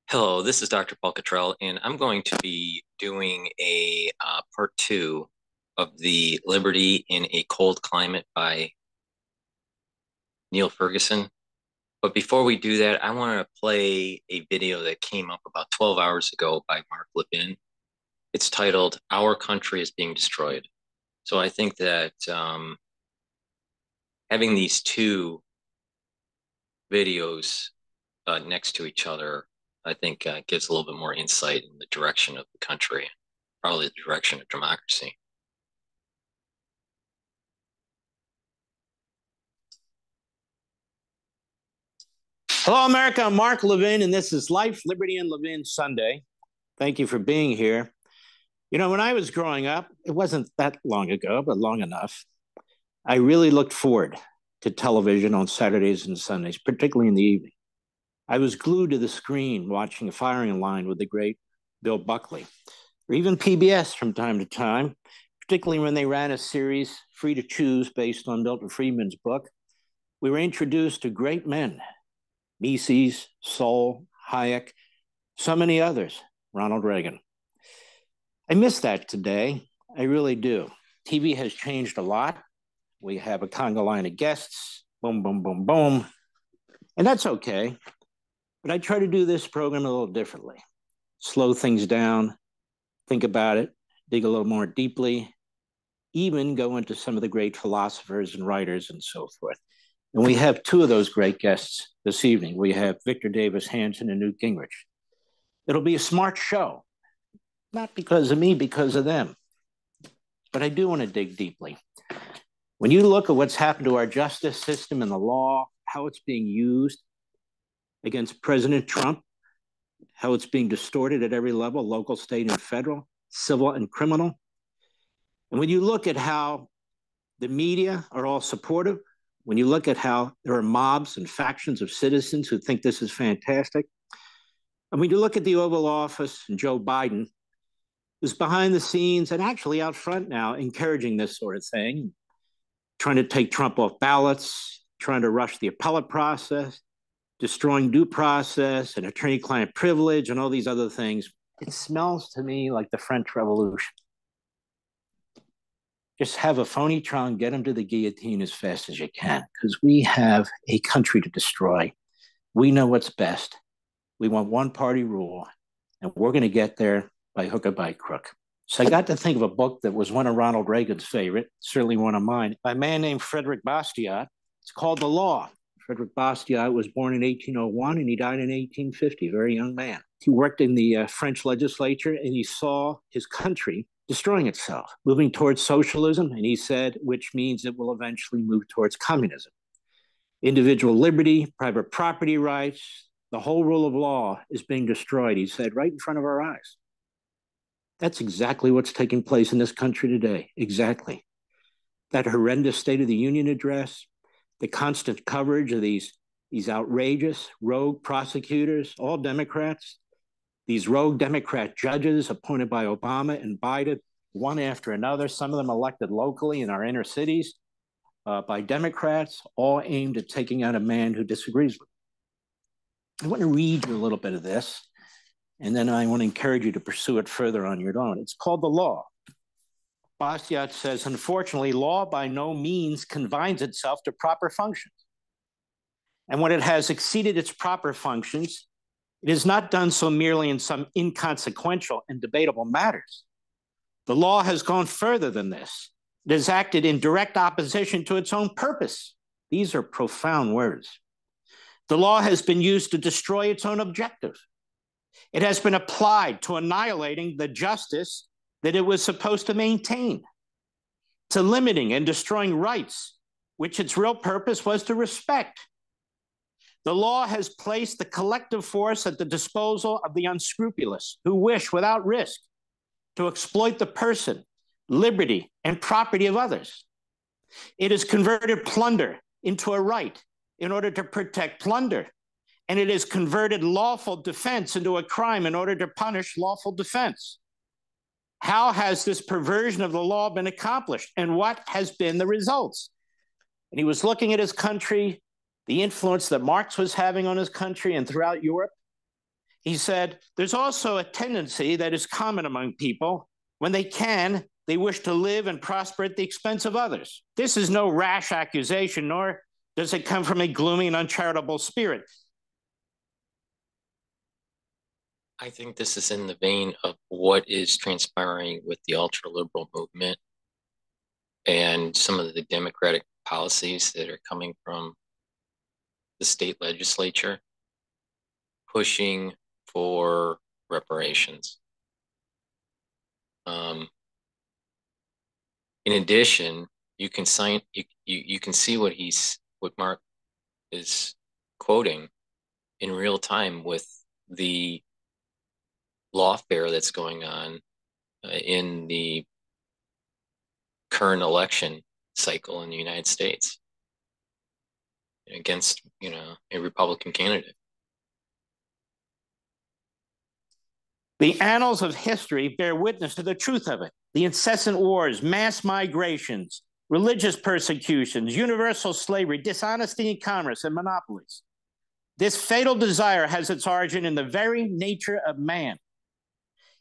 Hello, this is DrPaulCottrell, and I'm going to be doing a part two of the Liberty in a Cold Climate by Niall Ferguson. But before we do that, I want to play a video that came up about 12 hours ago by Mark Levin. It's titled, Our Country is Being Destroyed. So I think that having these two videos next to each other, I think gives a little bit more insight in the direction of the country, probably the direction of democracy. Hello, America. I'm Mark Levin, and this is Life, Liberty, and Levin Sunday. Thank you for being here. You know, when I was growing up, it wasn't that long ago, but long enough, I really looked forward to television on Saturdays and Sundays, particularly in the evening. I was glued to the screen watching a firing line with the great Bill Buckley, or even PBS from time to time, particularly when they ran a series, Free to Choose, based on Milton Friedman's book. We were introduced to great men, Mises, Sol, Hayek, so many others, Ronald Reagan. I miss that today. I really do. TV has changed a lot. We have a conga line of guests, boom, boom, boom, boom. And that's okay. But I try to do this program a little differently. Slow things down, think about it, dig a little more deeply, even go into some of the great philosophers and writers and so forth. And we have two of those great guests this evening. We have Victor Davis Hanson and Newt Gingrich. It'll be a smart show, not because of me, because of them. But I do want to dig deeply. When you look at what's happened to our justice system and the law, how it's being used against President Trump, how it's being distorted at every level, local, state, and federal, civil and criminal. And when you look at how the media are all supportive, when you look at how there are mobs and factions of citizens who think this is fantastic, and when you look at the Oval Office and Joe Biden, who's behind the scenes and actually out front now encouraging this sort of thing, trying to take Trump off ballots, trying to rush the appellate process, destroying due process and attorney-client privilege and all these other things. It smells to me like the French Revolution. Just have a phony Tron, get him to the guillotine as fast as you can, because we have a country to destroy. We know what's best. We want one-party rule, and we're going to get there by hook or by crook. So I got to think of a book that was one of Ronald Reagan's favorite, certainly one of mine, by a man named Frederick Bastiat. It's called The Law. Frederick Bastiat was born in 1801 and he died in 1850, very young man. He worked in the French legislature and he saw his country destroying itself, moving towards socialism, and he said, which means it will eventually move towards communism. Individual liberty, private property rights, the whole rule of law is being destroyed, he said, right in front of our eyes. That's exactly what's taking place in this country today, exactly. That horrendous State of the Union address, the constant coverage of these outrageous rogue prosecutors, all Democrats, these rogue Democrat judges appointed by Obama and Biden, one after another, some of them elected locally in our inner cities by Democrats, all aimed at taking out a man who disagrees with them. I want to read you a little bit of this, and then I want to encourage you to pursue it further on your own. It's called The Law. Bastiat says, unfortunately, law by no means confines itself to proper functions. And when it has exceeded its proper functions, it is not done so merely in some inconsequential and debatable matters. The law has gone further than this. It has acted in direct opposition to its own purpose. These are profound words. The law has been used to destroy its own objective. It has been applied to annihilating the justice that it was supposed to maintain, to limiting and destroying rights, which its real purpose was to respect. The law has placed the collective force at the disposal of the unscrupulous who wish, without risk, to exploit the person, liberty, and property of others. It has converted plunder into a right in order to protect plunder, and it has converted lawful defense into a crime in order to punish lawful defense. How has this perversion of the law been accomplished, and what has been the results? And he was looking at his country, the influence that Marx was having on his country and throughout Europe. He said, there's also a tendency that is common among people. When they can, they wish to live and prosper at the expense of others. This is no rash accusation, nor does it come from a gloomy and uncharitable spirit. I think this is in the vein of what is transpiring with the ultra-liberal movement and some of the democratic policies that are coming from the state legislature pushing for reparations. In addition, you can see what Mark is quoting in real time with the lawfare that's going on in the current election cycle in the United States against, a Republican candidate. The annals of history bear witness to the truth of it. The incessant wars, mass migrations, religious persecutions, universal slavery, dishonesty in commerce, and monopolies. This fatal desire has its origin in the very nature of man,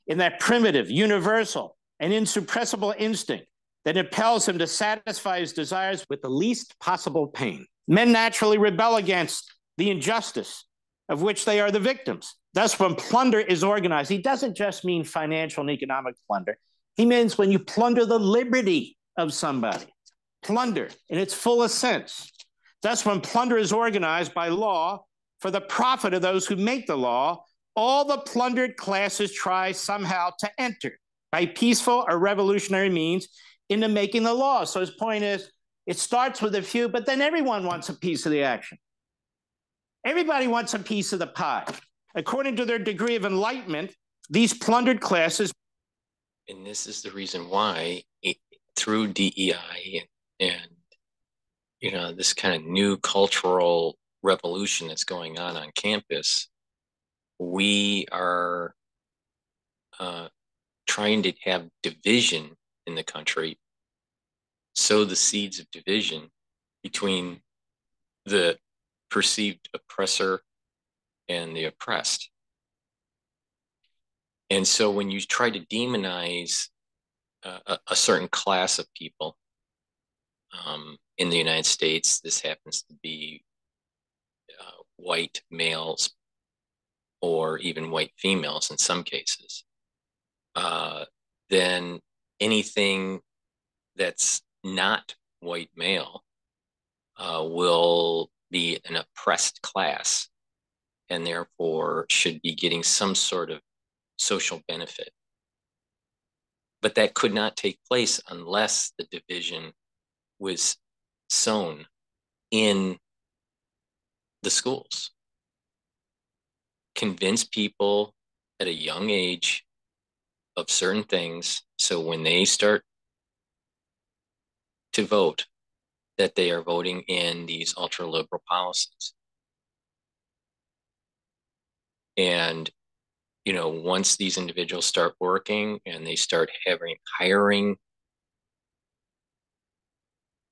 in that primitive, universal, and insuppressible instinct that impels him to satisfy his desires with the least possible pain. Men naturally rebel against the injustice of which they are the victims. Thus, when plunder is organized, he doesn't just mean financial and economic plunder. He means when you plunder the liberty of somebody. Plunder in its fullest sense. Thus, when plunder is organized by law for the profit of those who make the law, all the plundered classes try somehow to enter by peaceful or revolutionary means into making the law. So his point is, it starts with a few, but then everyone wants a piece of the action. Everybody wants a piece of the pie. According to their degree of enlightenment, these plundered classes. And this is the reason why through DEI and this kind of new cultural revolution that's going on campus, we are trying to have division in the country, sow the seeds of division between the perceived oppressor and the oppressed. And so when you try to demonize a certain class of people in the United States, this happens to be white males or even white females in some cases, then anything that's not white male will be an oppressed class and therefore should be getting some sort of social benefit. But that could not take place unless the division was sown in the schools. Convince people at a young age of certain things, so when they start to vote, that they are voting in these ultra-liberal policies. And, once these individuals start working and they start hiring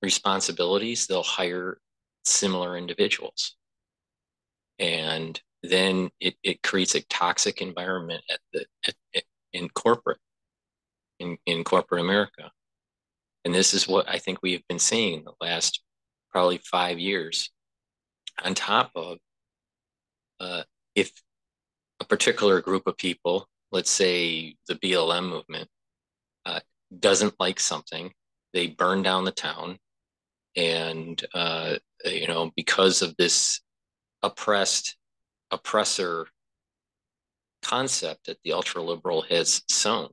responsibilities, they'll hire similar individuals. And then it creates a toxic environment in corporate America. And this is what I think we have been seeing the last probably 5 years, on top of if a particular group of people, let's say the BLM movement, doesn't like something, they burn down the town. And, because of this oppressor concept that the ultra-liberal has sown,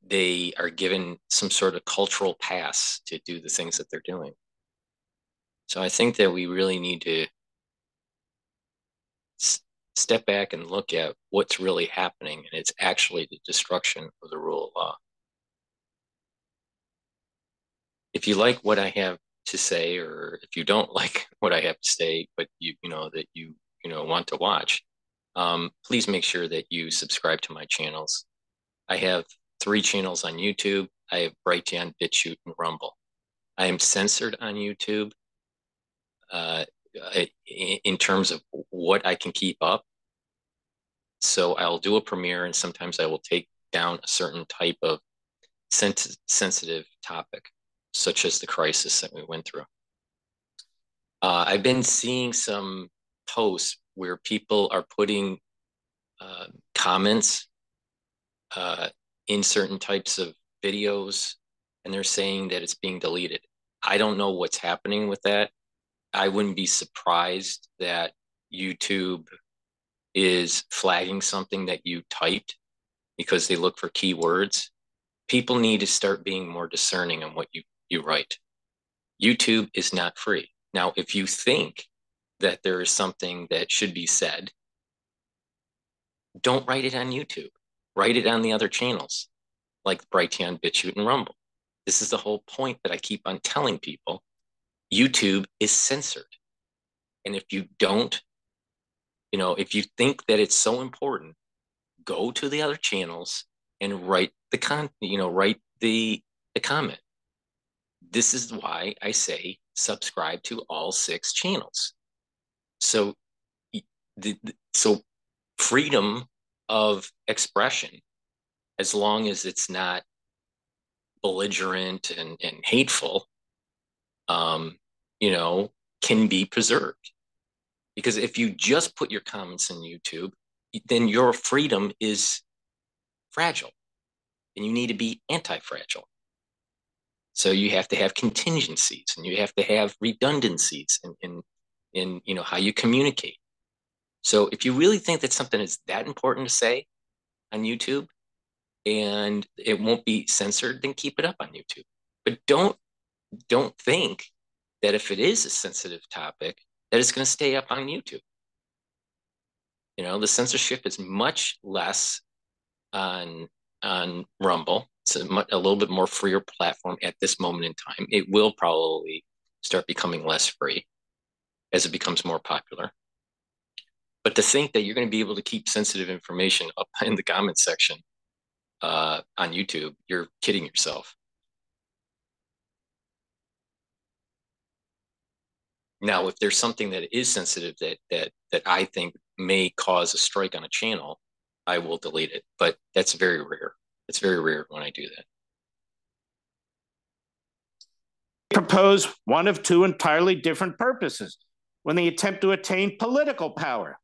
they are given some sort of cultural pass to do the things that they're doing. So I think that we really need to step back and look at what's really happening, and it's actually the destruction of the rule of law. If you like what I have to say, or if you don't like what I have to say, but you want to watch, please make sure that you subscribe to my channels. I have 3 channels on YouTube. I have Brighteon, Bitchute, and Rumble. I am censored on YouTube in terms of what I can keep up, So I'll do a premiere, and sometimes I will take down a certain type of sensitive topic, such as the crisis that we went through. I've been seeing some posts where people are putting comments in certain types of videos, and they're saying that it's being deleted. I don't know what's happening with that. I wouldn't be surprised that YouTube is flagging something that you typed because they look for keywords. People need to start being more discerning on what you write. YouTube is not free. Now, if you think that there is something that should be said, don't write it on YouTube. Write it on the other channels like Brighteon, Bitchute, and Rumble. This is the whole point that I keep on telling people. YouTube is censored. And if you don't, if you think that it's so important, go to the other channels and write write the comment. This is why I say subscribe to all 6 channels. So so freedom of expression, as long as it's not belligerent and hateful, can be preserved. Because if you just put your comments on YouTube, then your freedom is fragile, and you need to be anti-fragile. So you have to have contingencies, and you have to have redundancies in how you communicate. So if you really think that something is that important to say on YouTube and it won't be censored, then keep it up on YouTube. But don't think that if it is a sensitive topic, that it's going to stay up on YouTube. The censorship is much less on Rumble. It's a little bit more freer platform at this moment in time. It will probably start becoming less free as it becomes more popular. But to think that you're going to be able to keep sensitive information up in the comment section on YouTube, you're kidding yourself. Now, if there's something that is sensitive that I think may cause a strike on a channel, I will delete it. But that's very rare. It's very rare when I do that. Propose one of 2 entirely different purposes when they attempt to attain political power.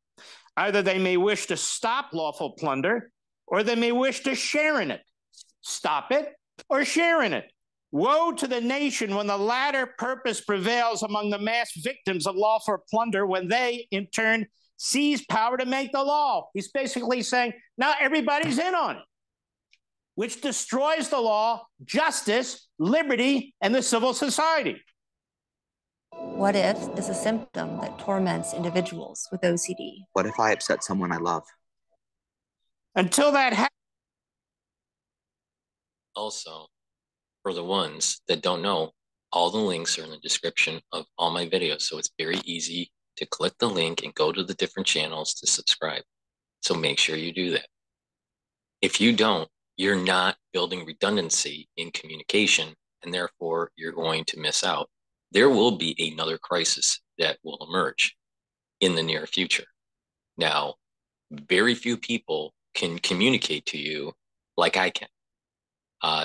Either they may wish to stop lawful plunder, or they may wish to share in it. Stop it or share in it. Woe to the nation when the latter purpose prevails among the mass victims of lawful plunder, when they, in turn, seize power to make the law. He's basically saying, now everybody's in on it, which destroys the law, justice, liberty, and the civil society. What if is a symptom that torments individuals with OCD? What if I upset someone I love? Until that happens. Also, for the ones that don't know, all the links are in the description of all my videos. So it's very easy to click the link and go to the different channels to subscribe. So make sure you do that. If you don't, you're not building redundancy in communication, and therefore you're going to miss out. There will be another crisis that will emerge in the near future. Now, very few people can communicate to you like I can.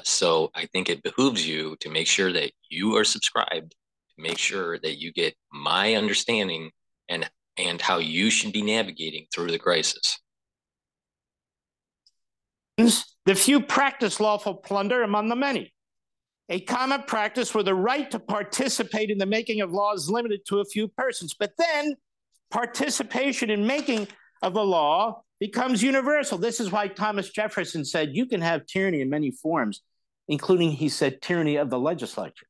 So I think it behooves you to make sure that you are subscribed, to make sure that you get my understanding and how you should be navigating through the crisis. The few practice lawful plunder among the many. A common practice where the right to participate in the making of law is limited to a few persons. But then participation in making of the law becomes universal. This is why Thomas Jefferson said you can have tyranny in many forms, including, he said, tyranny of the legislature.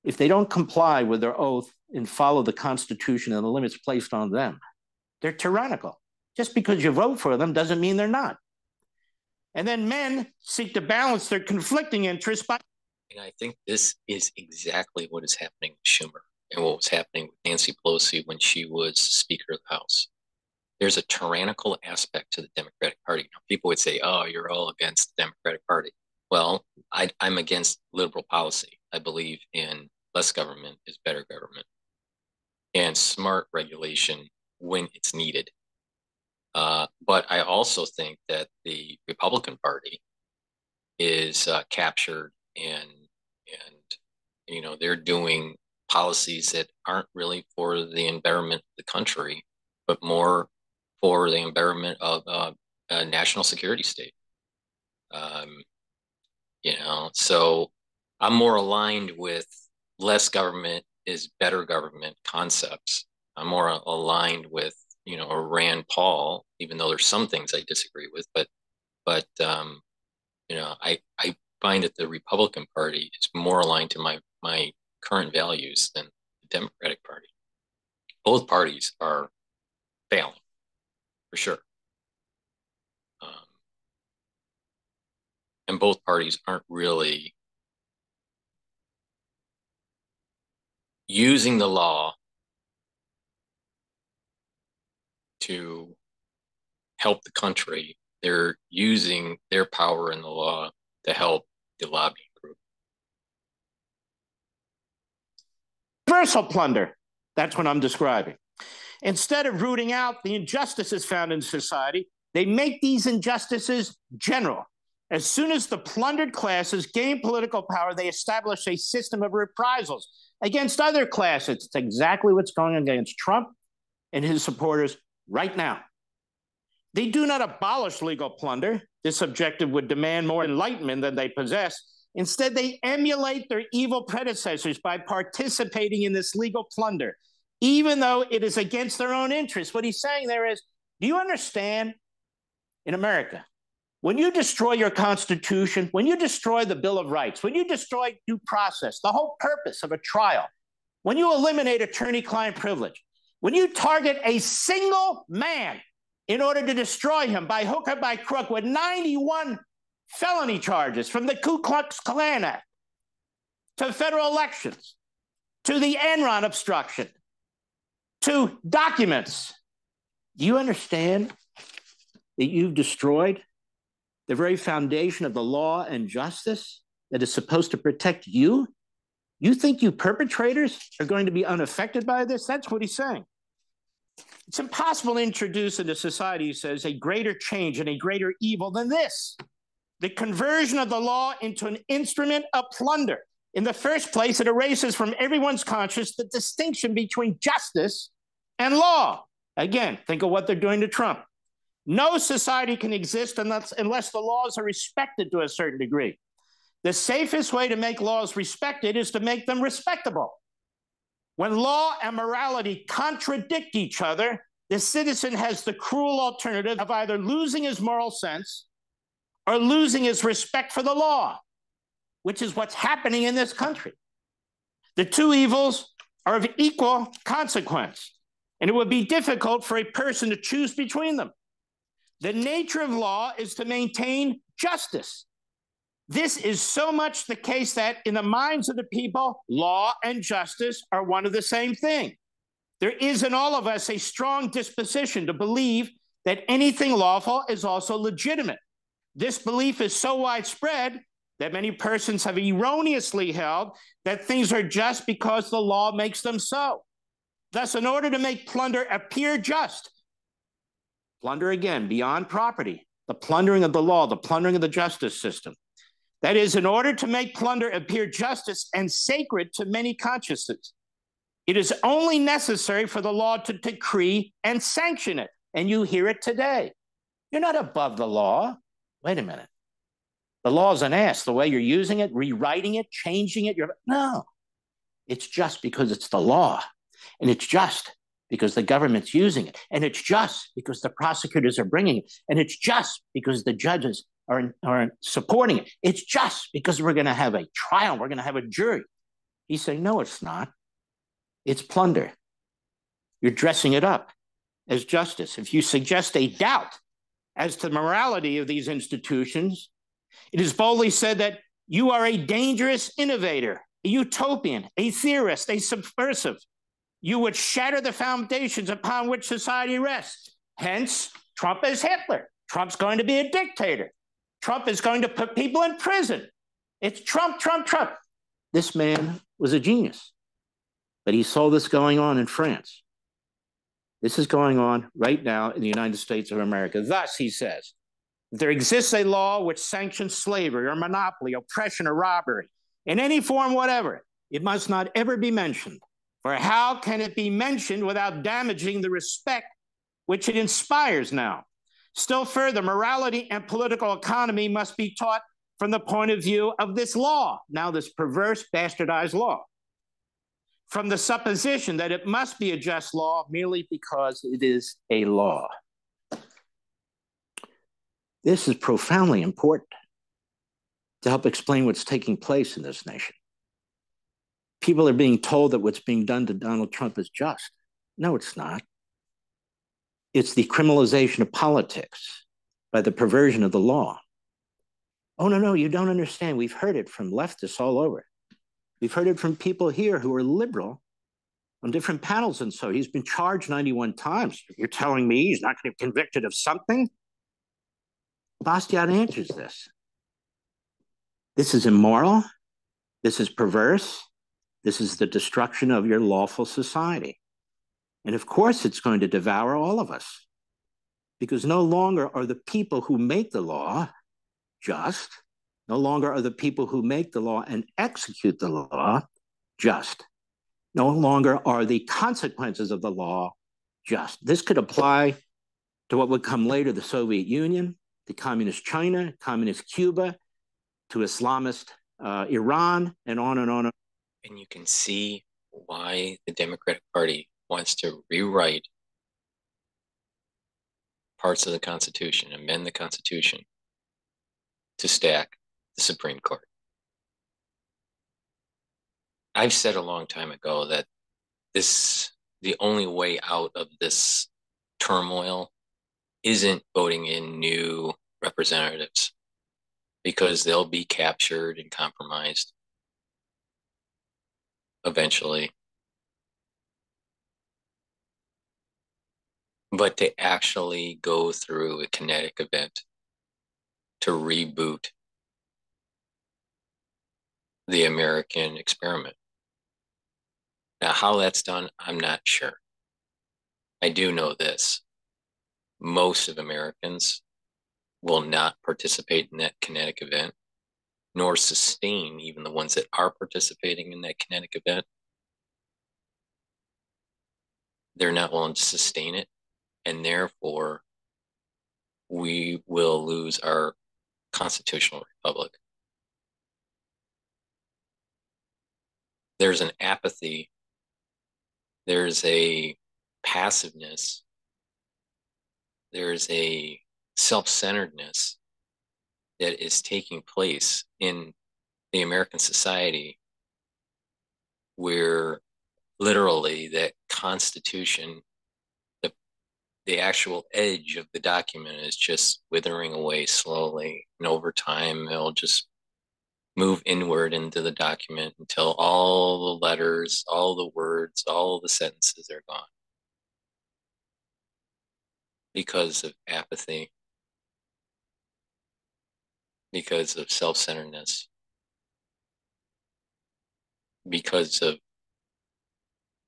If they don't comply with their oath and follow the Constitution and the limits placed on them, they're tyrannical. Just because you vote for them doesn't mean they're not. And then men seek to balance their conflicting interests by... And I think this is exactly what is happening with Schumer and what was happening with Nancy Pelosi when she was Speaker of the House. There's a tyrannical aspect to the Democratic Party. Now, people would say, oh, you're all against the Democratic Party. Well, I'm against liberal policy. I believe in less government is better government and smart regulation when it's needed. But I also think that the Republican Party is captured, and they're doing policies that aren't really for the environment of the country, but more for the environment of a national security state. So I'm more aligned with less government is better government concepts. I'm more aligned with, a Rand Paul, even though there's some things I disagree with, but I find that the Republican Party is more aligned to my current values than the Democratic Party. Both parties are failing, for sure. And both parties aren't really using the law to help the country. They're using their power in the law to help the lobbying group. Universal plunder. That's what I'm describing. Instead of rooting out the injustices found in society, they make these injustices general. As soon as the plundered classes gain political power, they establish a system of reprisals against other classes. It's exactly what's going on against Trump and his supporters right now. They do not abolish legal plunder. This objective would demand more enlightenment than they possess. Instead, they emulate their evil predecessors by participating in this legal plunder, even though it is against their own interests. What he's saying there is, do you understand, in America, when you destroy your Constitution, when you destroy the Bill of Rights, when you destroy due process, the whole purpose of a trial, when you eliminate attorney-client privilege, when you target a single man in order to destroy him by hook or by crook with 91 felony charges from the Ku Klux Klan Act to federal elections, to the Enron obstruction, to documents, do you understand that you've destroyed the very foundation of the law and justice that is supposed to protect you? You think you perpetrators are going to be unaffected by this? That's what he's saying. It's impossible to introduce into society, he says, a greater change and a greater evil than this: the conversion of the law into an instrument of plunder. In the first place, it erases from everyone's conscience the distinction between justice and law. Again, think of what they're doing to Trump. No society can exist unless the laws are respected to a certain degree. The safest way to make laws respected is to make them respectable. When law and morality contradict each other, the citizen has the cruel alternative of either losing his moral sense or losing his respect for the law, which is what's happening in this country. The two evils are of equal consequence, and it would be difficult for a person to choose between them. The nature of law is to maintain justice. This is so much the case that in the minds of the people, law and justice are one of the same thing. There is in all of us a strong disposition to believe that anything lawful is also legitimate. This belief is so widespread that many persons have erroneously held that things are just because the law makes them so. Thus, in order to make plunder appear just, plunder again, beyond property, the plundering of the law, the plundering of the justice system. That is, in order to make plunder appear justice and sacred to many consciences, it is only necessary for the law to decree and sanction it. And you hear it today. You're not above the law. Wait a minute. The law is an ass. The way you're using it, rewriting it, changing it. No, it's just because it's the law. And it's just because the government's using it. And it's just because the prosecutors are bringing it. And it's just because the judges are supporting it. It's just because we're going to have a trial. We're going to have a jury. He's saying, no, it's not. It's plunder. You're dressing it up as justice. If you suggest a doubt as to the morality of these institutions, it is boldly said that you are a dangerous innovator, a utopian, a theorist, a subversive. You would shatter the foundations upon which society rests. Hence, Trump is Hitler. Trump's going to be a dictator. Trump is going to put people in prison. It's Trump, Trump, Trump. This man was a genius, but he saw this going on in France. This is going on right now in the United States of America. Thus, he says, there exists a law which sanctions slavery or monopoly, oppression or robbery in any form whatever. It must not ever be mentioned. For how can it be mentioned without damaging the respect which it inspires now? Still further, morality and political economy must be taught from the point of view of this law, now this perverse, bastardized law, from the supposition that it must be a just law merely because it is a law. This is profoundly important to help explain what's taking place in this nation. People are being told that what's being done to Donald Trump is just. No, it's not. It's the criminalization of politics by the perversion of the law. Oh, no, you don't understand. We've heard it from leftists all over. We've heard it from people here who are liberal on different panels. And so he's been charged 91 times. You're telling me he's not going to be convicted of something? Bastiat answers this. This is immoral. This is perverse. This is the destruction of your lawful society. And of course, it's going to devour all of us, because no longer are the people who make the law just. No longer are the people who make the law and execute the law just. No longer are the consequences of the law just. This could apply to what would come later, the Soviet Union, to communist China, communist Cuba, to Islamist Iran, and on and on. And you can see why the Democratic Party wants to rewrite parts of the Constitution, amend the Constitution to stack the Supreme Court. I've said a long time ago that the only way out of this turmoil isn't voting in new representatives, because they'll be captured and compromised eventually. But to actually go through a kinetic event to reboot the American experiment. Now, how that's done, I'm not sure. I do know this. Most of Americans will not participate in that kinetic event, nor sustain even the ones that are participating in that kinetic event. They're not willing to sustain it, and therefore we will lose our constitutional republic. There's an apathy, there's a passiveness, there's a self-centeredness that is taking place in the American society, where literally that Constitution, the actual edge of the document is just withering away slowly. And over time, it'll just move inward into the document until all the letters, all the words, all the sentences are gone because of apathy, because of self-centeredness, because of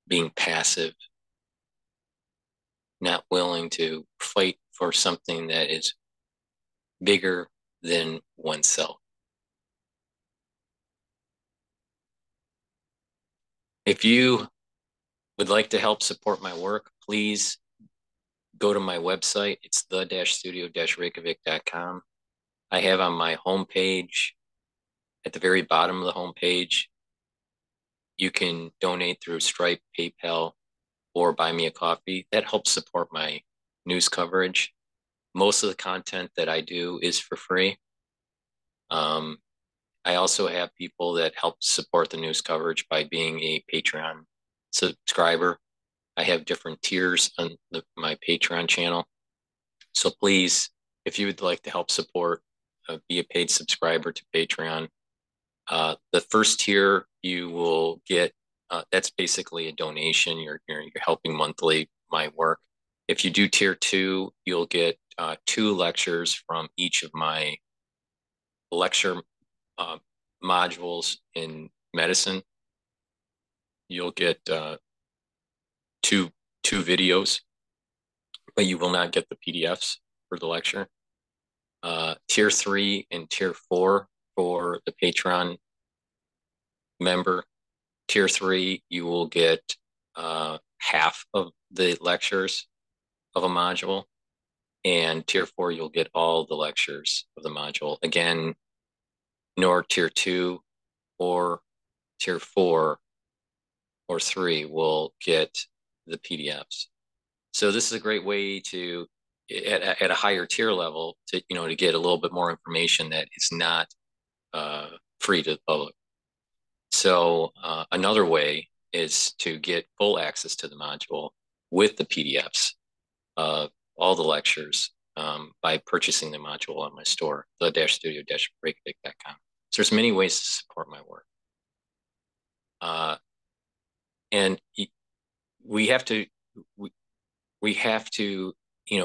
being passive, not willing to fight for something that is bigger than oneself. If you would like to help support my work, please go to my website. It's the-studio-reykjavik.com. I have on my homepage, at the very bottom of the homepage, you can donate through Stripe, PayPal, or buy me a coffee. That helps support my news coverage. Most of the content that I do is for free. I also have people that help support the news coverage by being a Patreon subscriber. I have different tiers on my Patreon channel. So please, if you would like to help support, be a paid subscriber to Patreon. The first tier you will get, that's basically a donation. You're helping monthly my work. If you do tier 2, you'll get 2 lectures from each of my lecture modules in medicine. You'll get two videos but you will not get the PDFs for the lecture. Tier 3 and Tier 4 for the Patreon member. Tier 3, you will get half of the lectures of a module. And Tier 4, you'll get all the lectures of the module. Again, nor Tier 2 or Tier 4 or 3 will get the PDFs. So this is a great way to, at a higher tier level, to to get a little bit more information that is not free to the public. So another way is to get full access to the module with the PDFs of all the lectures by purchasing the module on my store, the-studio-reykjavik.com. So there's many ways to support my work. And we have to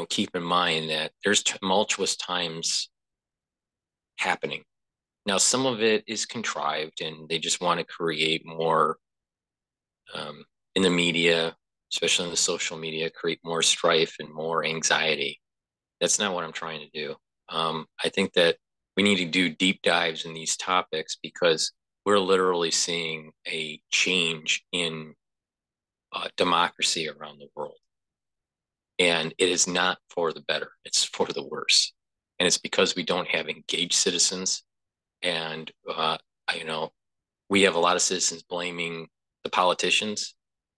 keep in mind that there's tumultuous times happening. Now, some of it is contrived, and they just want to create more in the media, especially in the social media, create more strife and more anxiety. That's not what I'm trying to do. I think that we need to do deep dives in these topics because we're literally seeing a change in democracy around the world. And it is not for the better, it's for the worse. And it's because we don't have engaged citizens. And, we have a lot of citizens blaming the politicians.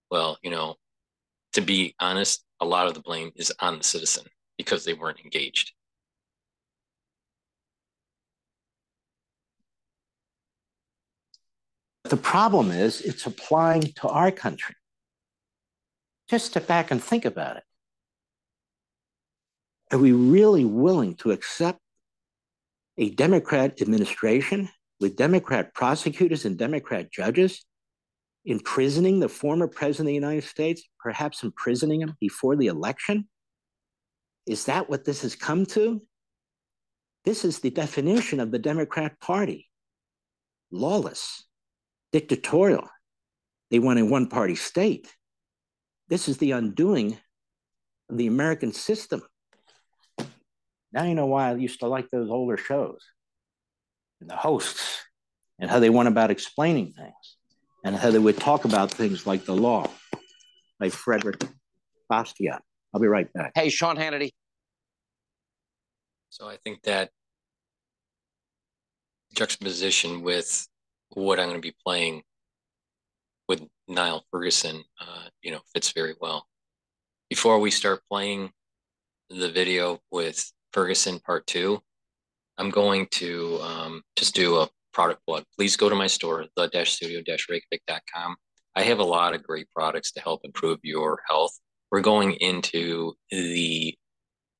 Well, to be honest, a lot of the blame is on the citizen because they weren't engaged. The problem is it's applying to our country. Just step back and think about it. Are we really willing to accept a Democrat administration with Democrat prosecutors and Democrat judges imprisoning the former president of the United States, perhaps imprisoning him before the election? Is that what this has come to? This is the definition of the Democrat Party. Lawless, dictatorial. They want a one-party state. This is the undoing of the American system. Now you know why I used to like those older shows. And the hosts, and how they went about explaining things, and how they would talk about things like the law, like Frederick Bastiat. I'll be right back. Hey, Sean Hannity. So I think that juxtaposition with what I'm going to be playing with Niall Ferguson, fits very well. Before we start playing the video with Ferguson Part 2, I'm going to just do a product plug. Please go to my store, the-studio-reykjavik.com. I have a lot of great products to help improve your health. We're going into the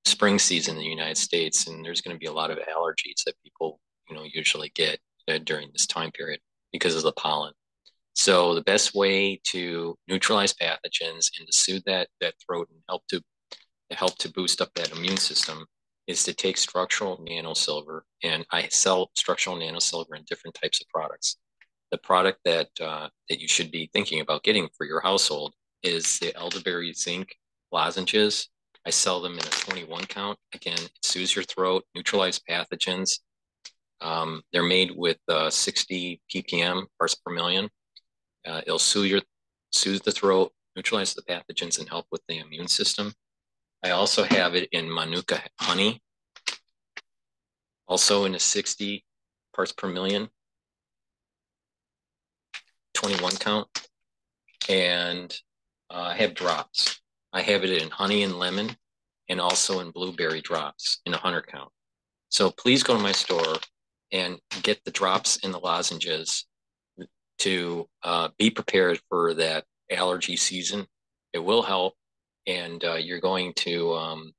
spring season in the United States, and there's going to be a lot of allergies that people, usually get during this time period because of the pollen. So the best way to neutralize pathogens and to soothe that throat and help to boost up that immune system is to take structural nanosilver, and I sell structural nanosilver in different types of products. The product that you should be thinking about getting for your household is the elderberry zinc lozenges. I sell them in a 21 count. Again, it soothes your throat, neutralize pathogens. They're made with 60 ppm, parts per million. It'll soothe the throat, neutralize the pathogens, and help with the immune system. I also have it in Manuka honey, also in a 60 parts per million, 21 count. And I have drops. I have it in honey and lemon, and also in blueberry drops in a 100 count. So please go to my store and get the drops and the lozenges to be prepared for that allergy season. It will help, and you're going to,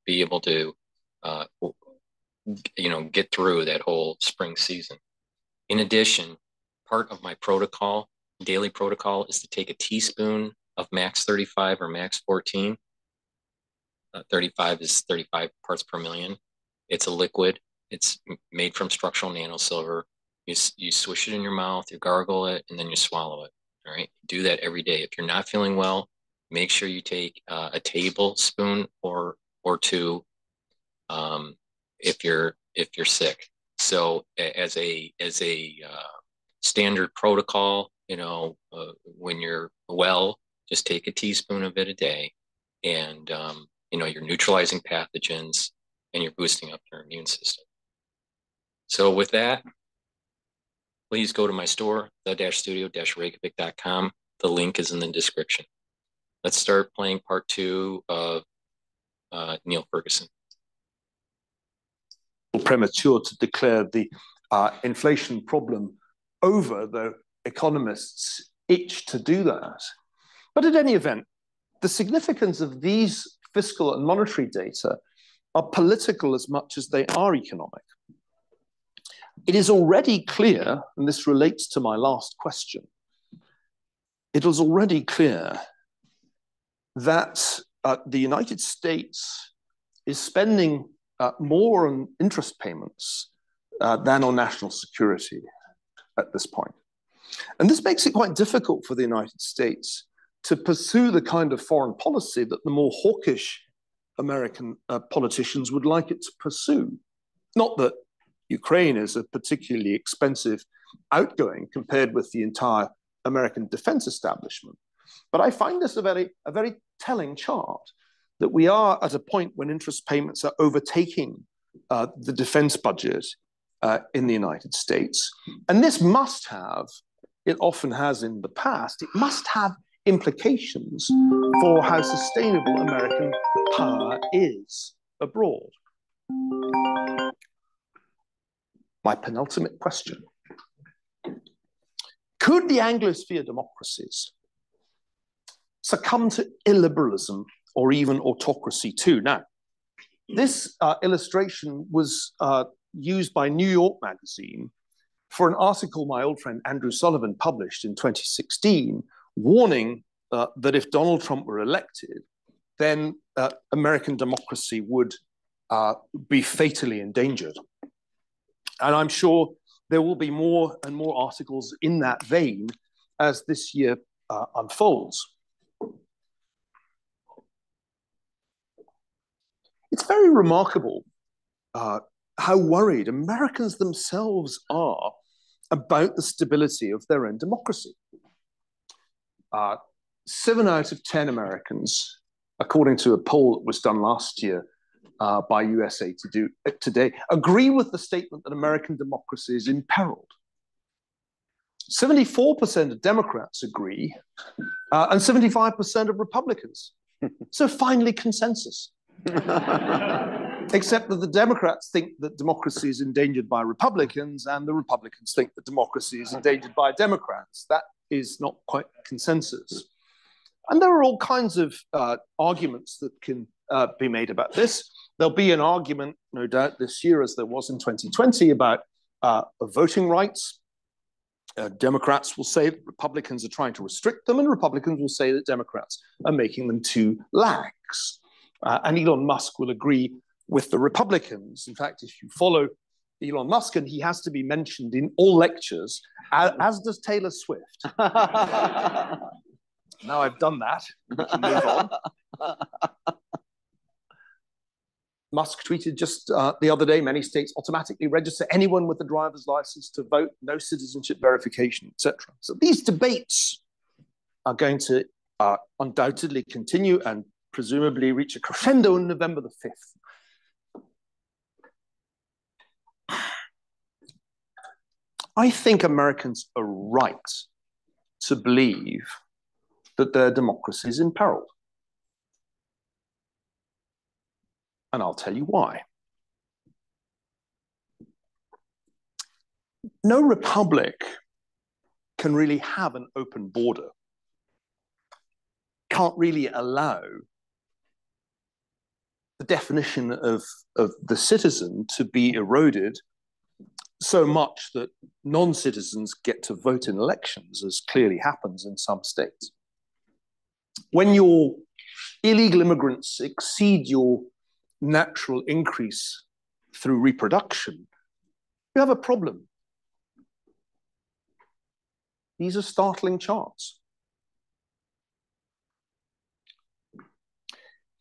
be able to, get through that whole spring season. In addition, part of my protocol, daily protocol, is to take a teaspoon of Max 35 or Max 14. 35 is 35 parts per million. It's a liquid. It's made from structural nanosilver. You swish it in your mouth, you gargle it, and then you swallow it. All right. Do that every day. If you're not feeling well, make sure you take a tablespoon or two if you're sick. So as a standard protocol, when you're well, just take a teaspoon of it a day, and you're neutralizing pathogens and you're boosting up your immune system. So with that, please go to my store, the-studio-reykjavik.com. The link is in the description. Let's start playing part 2 of Niall Ferguson. Premature to declare the inflation problem over, though economists itch to do that. But in any event, the significance of these fiscal and monetary data are political as much as they are economic. It is already clear, and this relates to my last question, it is already clear that the United States is spending more on interest payments than on national security at this point. And this makes it quite difficult for the United States to pursue the kind of foreign policy that the more hawkish American politicians would like it to pursue. Not that Ukraine is a particularly expensive outgoing compared with the entire American defense establishment. But I find this a very telling chart, that we are at a point when interest payments are overtaking the defense budget in the United States. And this must have, it often has in the past, it must have implications for how sustainable American power is abroad. My penultimate question. Could the Anglosphere democracies succumb to illiberalism or even autocracy too? Now, this illustration was used by New York Magazine for an article my old friend Andrew Sullivan published in 2016, warning that if Donald Trump were elected, then American democracy would be fatally endangered. And I'm sure there will be more and more articles in that vein as this year unfolds. It's very remarkable how worried Americans themselves are about the stability of their own democracy. 7 out of 10 Americans, according to a poll that was done last year by USA Today, agree with the statement that American democracy is imperiled. 74% of Democrats agree, and 75% of Republicans. So finally, consensus. Except that the Democrats think that democracy is endangered by Republicans, and the Republicans think that democracy is endangered by Democrats. That is not quite consensus. And there are all kinds of arguments that can be made about this. There'll be an argument, no doubt, this year, as there was in 2020, about voting rights. Democrats will say that Republicans are trying to restrict them, and Republicans will say that Democrats are making them too lax. And Elon Musk will agree with the Republicans. In fact, if you follow Elon Musk, and he has to be mentioned in all lectures, as does Taylor Swift. Now I've done that, we can move on. Musk tweeted just the other day, many states automatically register anyone with a driver's license to vote, no citizenship verification, etc. So these debates are going to undoubtedly continue and presumably reach a crescendo on November the 5th. I think Americans are right to believe that their democracy is imperiled. And I'll tell you why. No republic can really have an open border, can't really allow the definition of the citizen to be eroded so much that non-citizens get to vote in elections, as clearly happens in some states. When your illegal immigrants exceed your natural increase through reproduction, you have a problem. These are startling charts.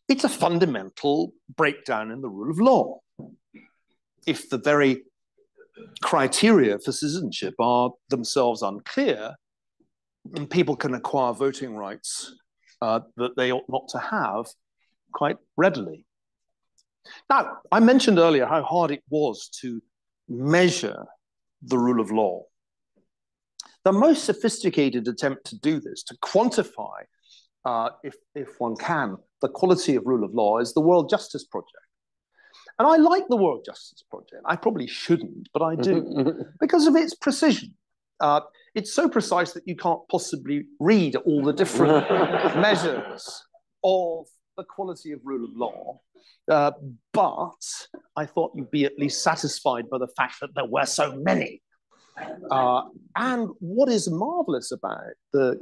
it's a fundamental breakdown in the rule of law. If the very criteria for citizenship are themselves unclear, and people can acquire voting rights that they ought not to have quite readily. Now, I mentioned earlier how hard it was to measure the rule of law. The most sophisticated attempt to do this, to quantify, if one can, the quality of rule of law is the World Justice Project. And I like the World Justice Project. I probably shouldn't, but I do, because of its precision. It's so precise that you can't possibly read all the different measures of the quality of rule of law. But I thought you'd be at least satisfied by the fact that there were so many. And what is marvelous about the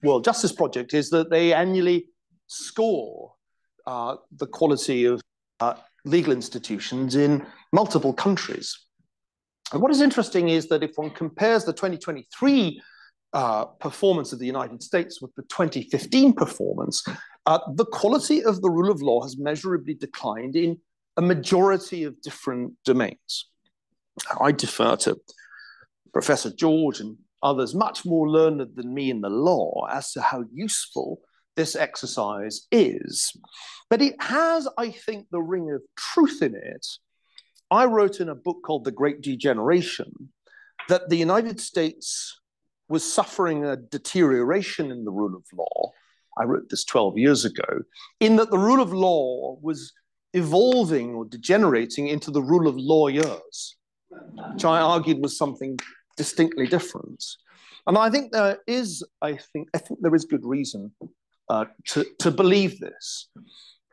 World Justice Project is that they annually score the quality of legal institutions in multiple countries. And what is interesting is that if one compares the 2023 performance of the United States with the 2015 performance, the quality of the rule of law has measurably declined in a majority of different domains. I defer to Professor George and others much more learned than me in the law as to how useful this exercise is. But it has, I think, the ring of truth in it. I wrote in a book called The Great Degeneration that the United States was suffering a deterioration in the rule of law. I wrote this 12 years ago, in that the rule of law was evolving or degenerating into the rule of lawyers, which I argued was something distinctly different. And I think there is, I think there is good reason to believe this.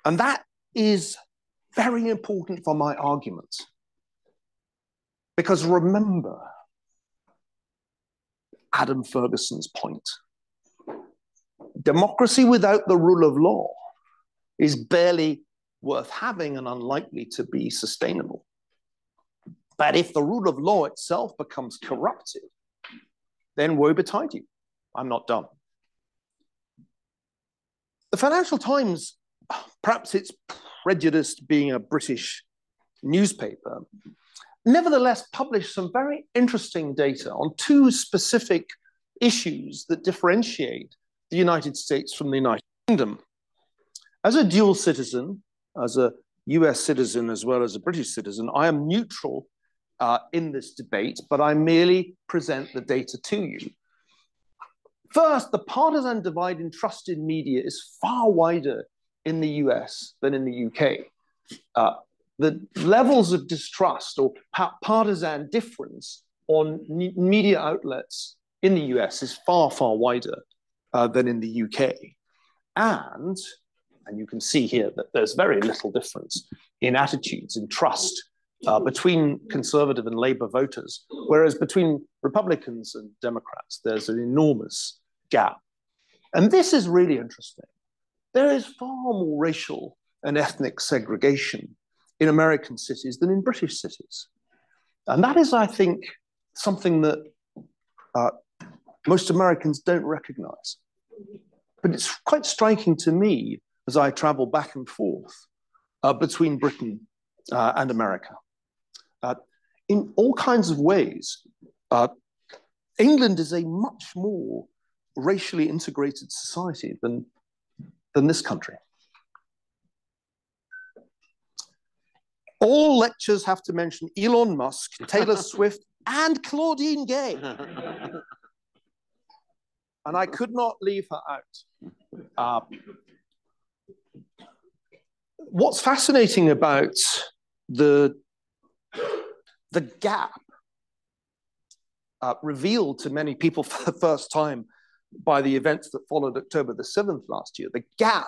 And that is very important for my argument. Because remember Adam Ferguson's point. Democracy without the rule of law is barely worth having and unlikely to be sustainable. But if the rule of law itself becomes corrupted, then woe betide you. I'm not done. The Financial Times, perhaps it's prejudiced being a British newspaper, nevertheless published some very interesting data on two specific issues that differentiate the United States from the United Kingdom. As a dual citizen, as a US citizen as well as a British citizen, I am neutral in this debate, but I merely present the data to you. First, the partisan divide in trust in media is far wider in the US than in the UK. The levels of distrust or partisan difference on media outlets in the US is far, far wider than in the UK. And you can see here that there's very little difference in attitudes and trust between conservative and Labour voters, whereas between Republicans and Democrats, there's an enormous gap. And this is really interesting. There is far more racial and ethnic segregation in American cities than in British cities. And that is, I think, something that most Americans don't recognize. But it's quite striking to me as I travel back and forth between Britain and America. In all kinds of ways, England is a much more racially integrated society than this country. All lectures have to mention Elon Musk, Taylor Swift, and Claudine Gay. And I could not leave her out. What's fascinating about the gap revealed to many people for the first time by the events that followed October the 7th last year, the gap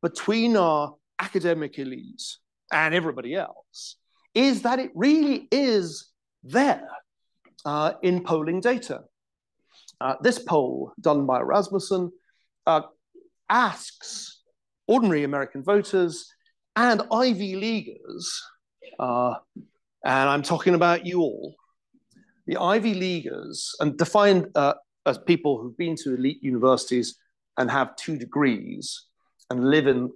between our academic elites and everybody else, is that it really is there in polling data. This poll done by Rasmussen asks ordinary American voters and Ivy Leaguers, and I'm talking about you all, the Ivy Leaguers, and defined as people who've been to elite universities and have 2 degrees and live in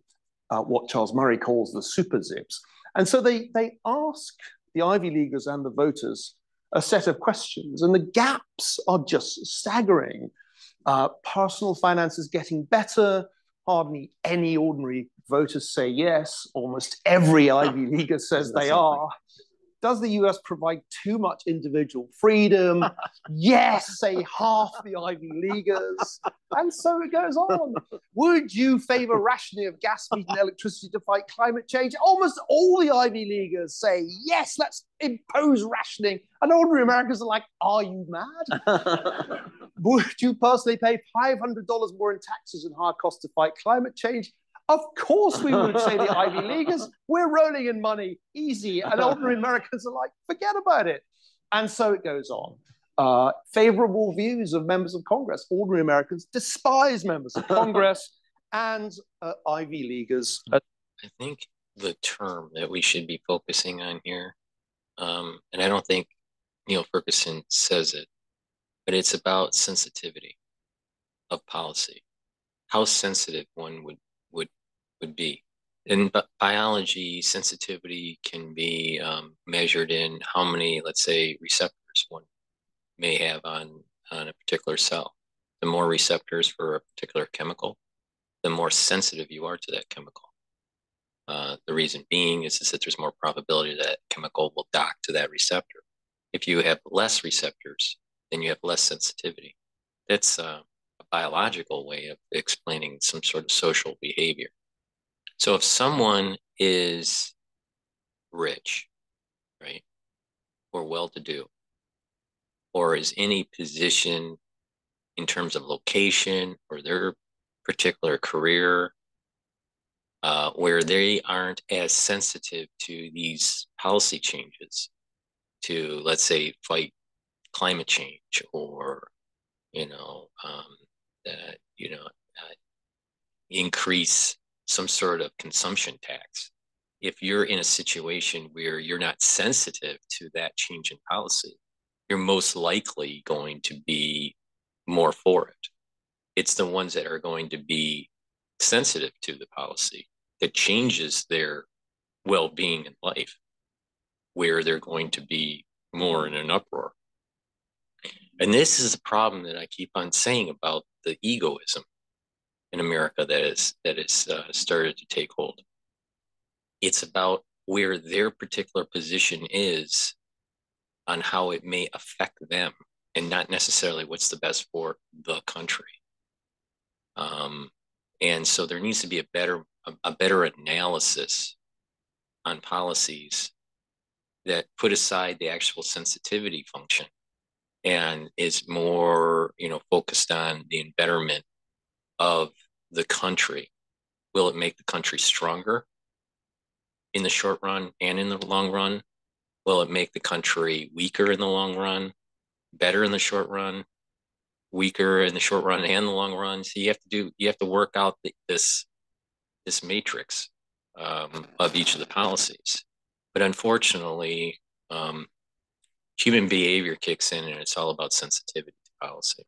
what Charles Murray calls the super zips. And so they ask the Ivy Leaguers and the voters a set of questions, and the gaps are just staggering. Personal finances getting better. Hardly any ordinary voters say yes. Almost every Ivy Leaguer says they are. Does the US provide too much individual freedom? Yes, say half the Ivy Leaguers. And so it goes on. Would you favor rationing of gas, meat, and electricity to fight climate change? Almost all the Ivy Leaguers say, yes, let's impose rationing. And ordinary Americans are like, are you mad? Would you personally pay $500 more in taxes and higher costs to fight climate change? Of course we would, say the Ivy Leaguers. We're rolling in money, easy. And ordinary Americans are like, forget about it. And so it goes on. Favorable views of members of Congress. Ordinary Americans despise members of Congress and Ivy Leaguers. I think the term that we should be focusing on here, and I don't think Neil Ferguson says it, but it's about sensitivity of policy, how sensitive one would be. In biology, sensitivity can be measured in how many, let's say, receptors one may have on a particular cell. The more receptors for a particular chemical, the more sensitive you are to that chemical. The reason being is that there's more probability that chemical will dock to that receptor. If you have less receptors, then you have less sensitivity. That's a biological way of explaining some sort of social behavior. So if someone is rich, right, or well-to-do, or is in a position in terms of location or their particular career, where they aren't as sensitive to these policy changes to, let's say, fight climate change or, increase some sort of consumption tax. If you're in a situation where you're not sensitive to that change in policy, you're most likely going to be more for it. It's the ones that are going to be sensitive to the policy that changes their well-being in life, where they're going to be more in an uproar. And this is a problem that I keep on saying about the egoism in America that is started to take hold. It's about where their particular position is on how it may affect them, and not necessarily what's the best for the country. And so there needs to be a better analysis on policies that put aside the actual sensitivity function and is more, focused on the betterment of the country. Will it make the country stronger in the short run and in the long run? Will it make the country weaker in the long run, better in the short run, weaker in the short run and the long run? So you have to work out this matrix of each of the policies. But unfortunately, human behavior kicks in, and it's all about sensitivity to policy.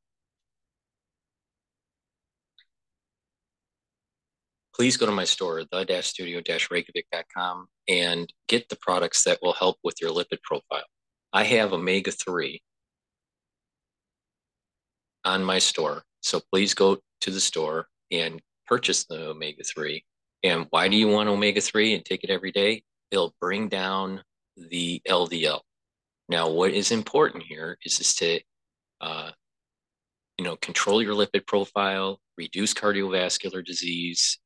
Please go to my store, the-studio-reykjavik.com, and get the products that will help with your lipid profile. I have omega-3 on my store, so please go to the store and purchase the omega-3. And why do you want omega-3 and take it every day? It'll bring down the LDL. Now, what is important here is to control your lipid profile, reduce cardiovascular disease,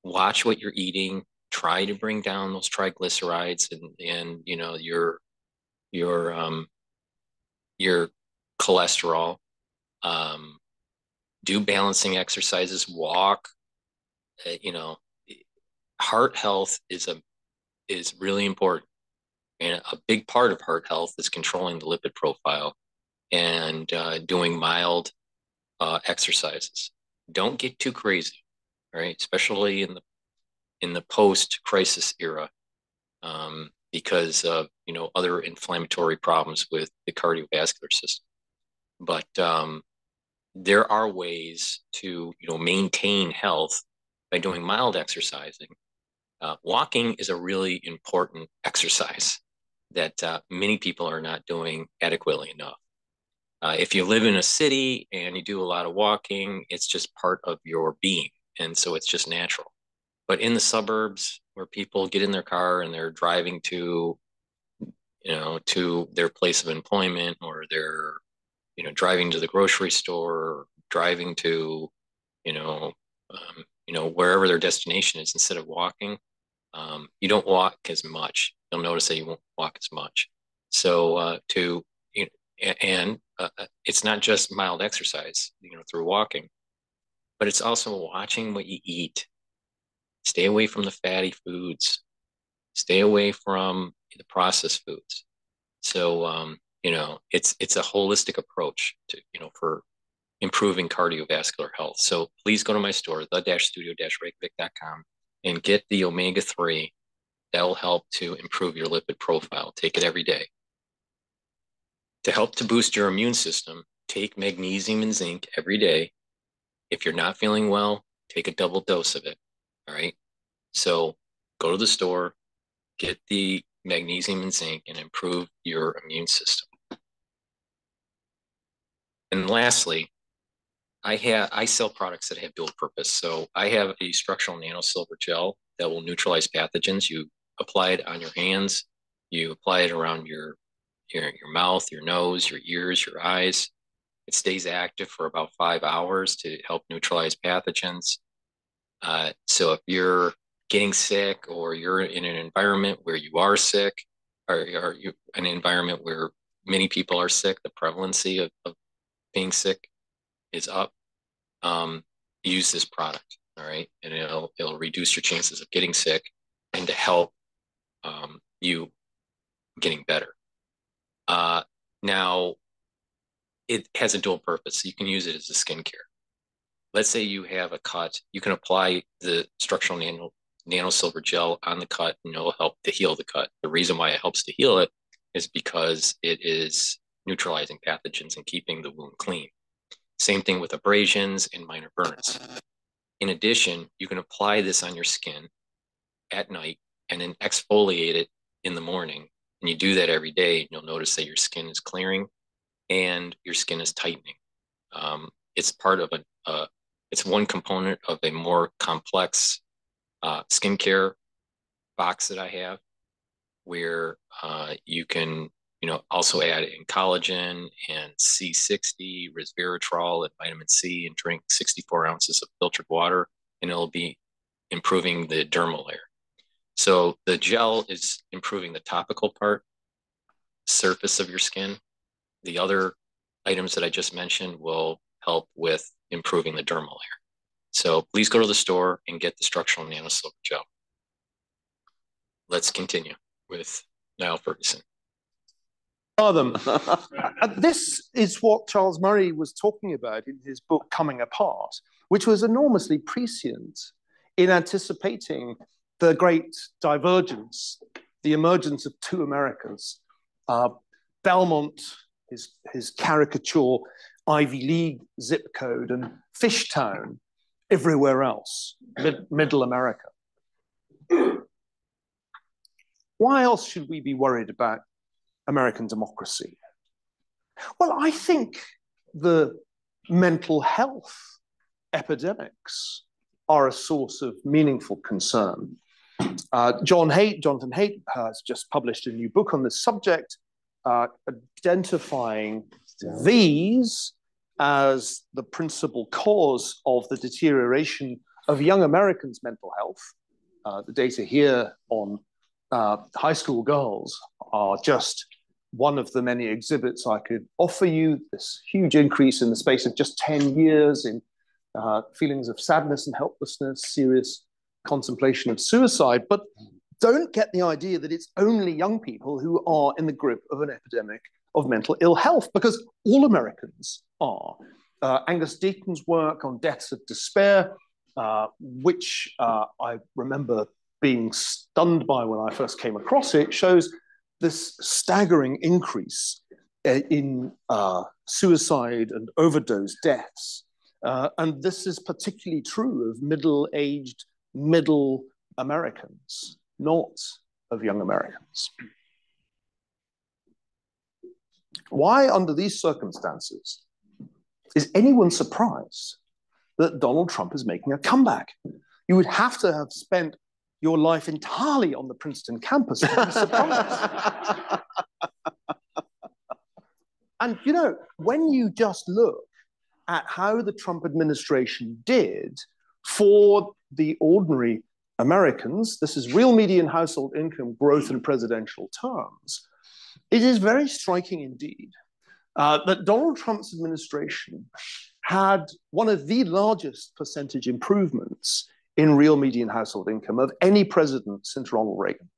watch what you're eating, try to bring down those triglycerides and your cholesterol, do balancing exercises, walk. Heart health is really important. And a big part of heart health is controlling the lipid profile and doing mild exercises. Don't get too crazy, right? Especially in the post-crisis era, because of other inflammatory problems with the cardiovascular system. But there are ways to maintain health by doing mild exercising. Walking is a really important exercise that many people are not doing adequately enough. If you live in a city and you do a lot of walking, it's just part of your being. And so it's just natural. But in the suburbs where people get in their car and they're driving to, to their place of employment, or they're, driving to the grocery store, or driving to, wherever their destination is, instead of walking, you don't walk as much. You'll notice that you won't walk as much. So it's not just mild exercise, through walking, but it's also watching what you eat. Stay away from the fatty foods. Stay away from the processed foods. So, it's a holistic approach to, for improving cardiovascular health. So please go to my store, the-studio-reykjavik.com, and get the omega-3. That'll help to improve your lipid profile. Take it every day. To help to boost your immune system, take magnesium and zinc every day. If you're not feeling well, take a double dose of it. All right. So go to the store, get the magnesium and zinc, and improve your immune system. And lastly, I sell products that have dual purpose. So I have a structural nano silver gel that will neutralize pathogens. You apply it on your hands, you apply it around your mouth, your nose, your ears, your eyes. It stays active for about 5 hours to help neutralize pathogens. So if you're getting sick, or you're in an environment where you are sick, or you're in an environment where many people are sick, the prevalency of being sick is up, use this product, all right? And it'll reduce your chances of getting sick, and to help you getting better. Now, it has a dual purpose. You can use it as a skincare. Let's say you have a cut. You can apply the structural nano silver gel on the cut, and it'll help to heal the cut. The reason why it helps to heal it is because it is neutralizing pathogens and keeping the wound clean. Same thing with abrasions and minor burns. In addition, you can apply this on your skin at night and then exfoliate it in the morning. And you do that every day, and you'll notice that your skin is clearing and your skin is tightening. It's part of it's one component of a more complex skincare box that I have, where you can, also add in collagen and C60, resveratrol, and vitamin C, and drink 64 ounces of filtered water, and it'll be improving the dermal layer. So the gel is improving the topical part, surface of your skin. The other items that I just mentioned will help with improving the dermal layer. So please go to the store and get the structural nano silver gel. Let's continue with Niall Ferguson. This is what Charles Murray was talking about in his book Coming Apart, which was enormously prescient in anticipating the great divergence, the emergence of two Americas. Belmont, his caricature Ivy League zip code, and Fishtown everywhere else, middle America. Why else should we be worried about American democracy? Well, I think the mental health epidemics are a source of meaningful concern. Jonathan Haidt has just published a new book on this subject, identifying these as the principal cause of the deterioration of young Americans' mental health. The data here on high school girls are just one of the many exhibits I could offer you. This huge increase in the space of just 10 years in feelings of sadness and helplessness, serious contemplation of suicide. But don't get the idea that it's only young people who are in the grip of an epidemic of mental ill health, because all Americans are. Angus Deaton's work on deaths of despair, which I remember being stunned by when I first came across it, shows this staggering increase in suicide and overdose deaths And this is particularly true of middle-aged, middle Americans, not of young Americans. Why, under these circumstances, is anyone surprised that Donald Trump is making a comeback? You would have to have spent your life entirely on the Princeton campus to be surprised. And, you know, when you just look at how the Trump administration did for the ordinary Americans, this is real median household income growth in presidential terms, it is very striking indeed that Donald Trump's administration had one of the largest percentage improvements in real median household income of any president since Ronald Reagan.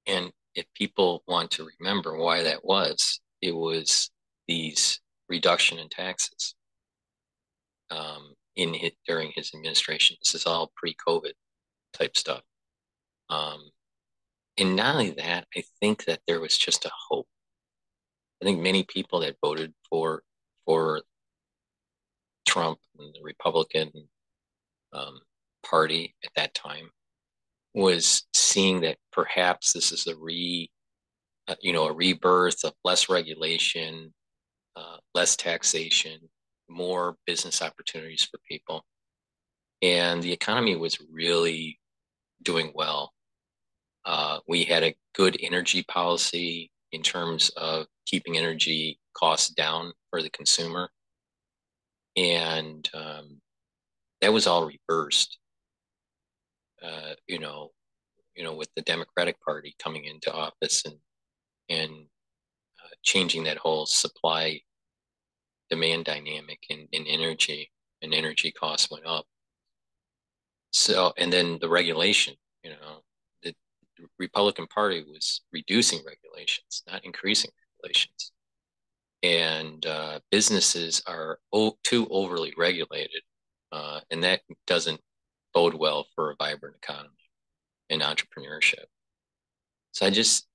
And if people want to remember why that was, it was these reduction in taxes during his administration. This is all pre-COVID type stuff. And not only that, I think that there was just a hope. I think many people that voted for Trump and the Republican Party at that time was seeing that perhaps this is a rebirth of less regulation, less taxation, more business opportunities for people. And the economy was really doing well. We had a good energy policy in terms of keeping energy costs down for the consumer. And that was all reversed, with the Democratic Party coming into office and changing that whole supply demand dynamic in energy, and energy costs went up. So, and then the regulation, the Republican Party was reducing regulations, not increasing regulations. And businesses are too overly regulated, and that doesn't bode well for a vibrant economy and entrepreneurship. So I just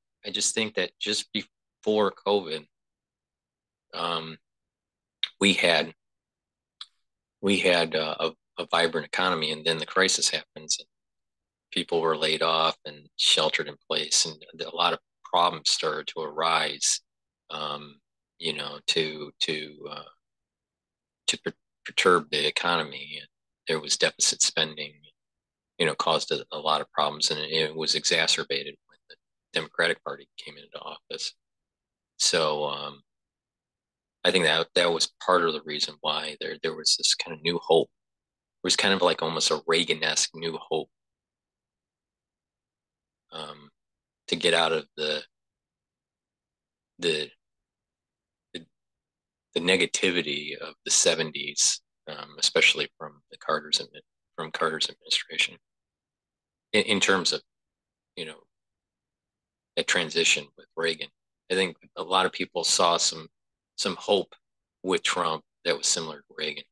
think that just before COVID, we had a vibrant economy, and then the crisis happens, and people were laid off and sheltered in place, and a lot of problems started to arise. To perturb the economy. And there was deficit spending, caused a lot of problems, and it was exacerbated when the Democratic Party came into office. So I think that was part of the reason why there was this kind of new hope. It was kind of like almost a Reagan-esque new hope to get out of the negativity of the 70s, especially from Carter's administration, in terms of, that transition with Reagan. I think a lot of people saw some hope with Trump that was similar to Reagan.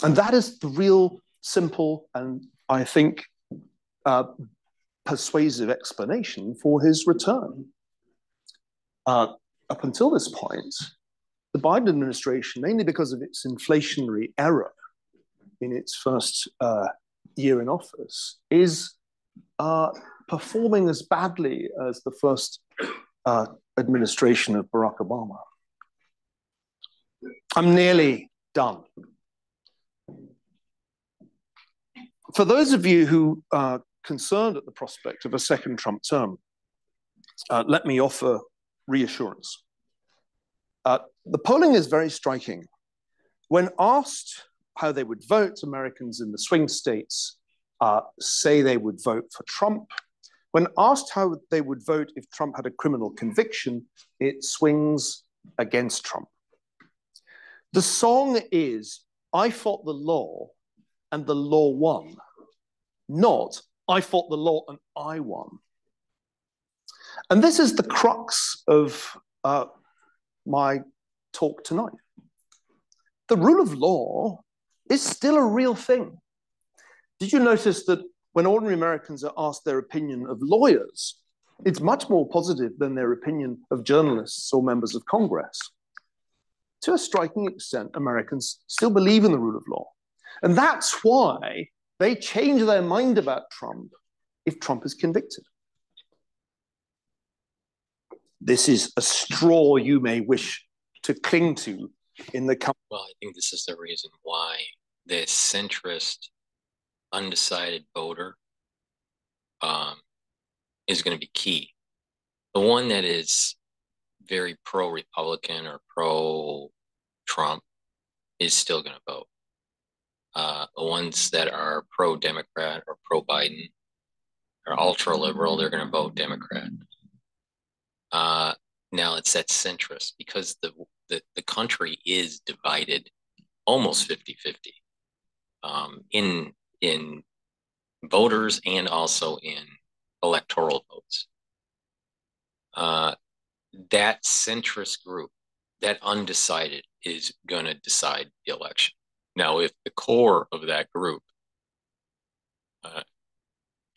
And that is the real simple and, I think, persuasive explanation for his return. Up until this point, the Biden administration, mainly because of its inflationary error in its first year in office, is performing as badly as the first administration of Barack Obama. I'm nearly done. For those of you who are concerned at the prospect of a second Trump term, let me offer reassurance. The polling is very striking. When asked how they would vote, Americans in the swing states say they would vote for Trump. When asked how they would vote if Trump had a criminal conviction, it swings against Trump. The song is, "I fought the law and the law won," not, "I fought the law and I won." And this is the crux of my talk tonight. The rule of law is still a real thing. Did you notice that when ordinary Americans are asked their opinion of lawyers, It's much more positive than their opinion of journalists or members of Congress. To a striking extent, Americans still believe in the rule of law. And that's why they change their mind about Trump if Trump is convicted. This is a straw you may wish to cling to in the company. Well, I think this is the reason why the centrist, undecided voter is going to be key. The one that is very pro-Republican or pro-Trump is still going to vote. The ones that are pro-Democrat or pro-Biden or ultra-liberal, they're going to vote Democrat. Now it's that centrist because the country is divided almost 50-50 in voters and also in electoral votes. That centrist group, that undecided, is going to decide the election. Now, if the core of that group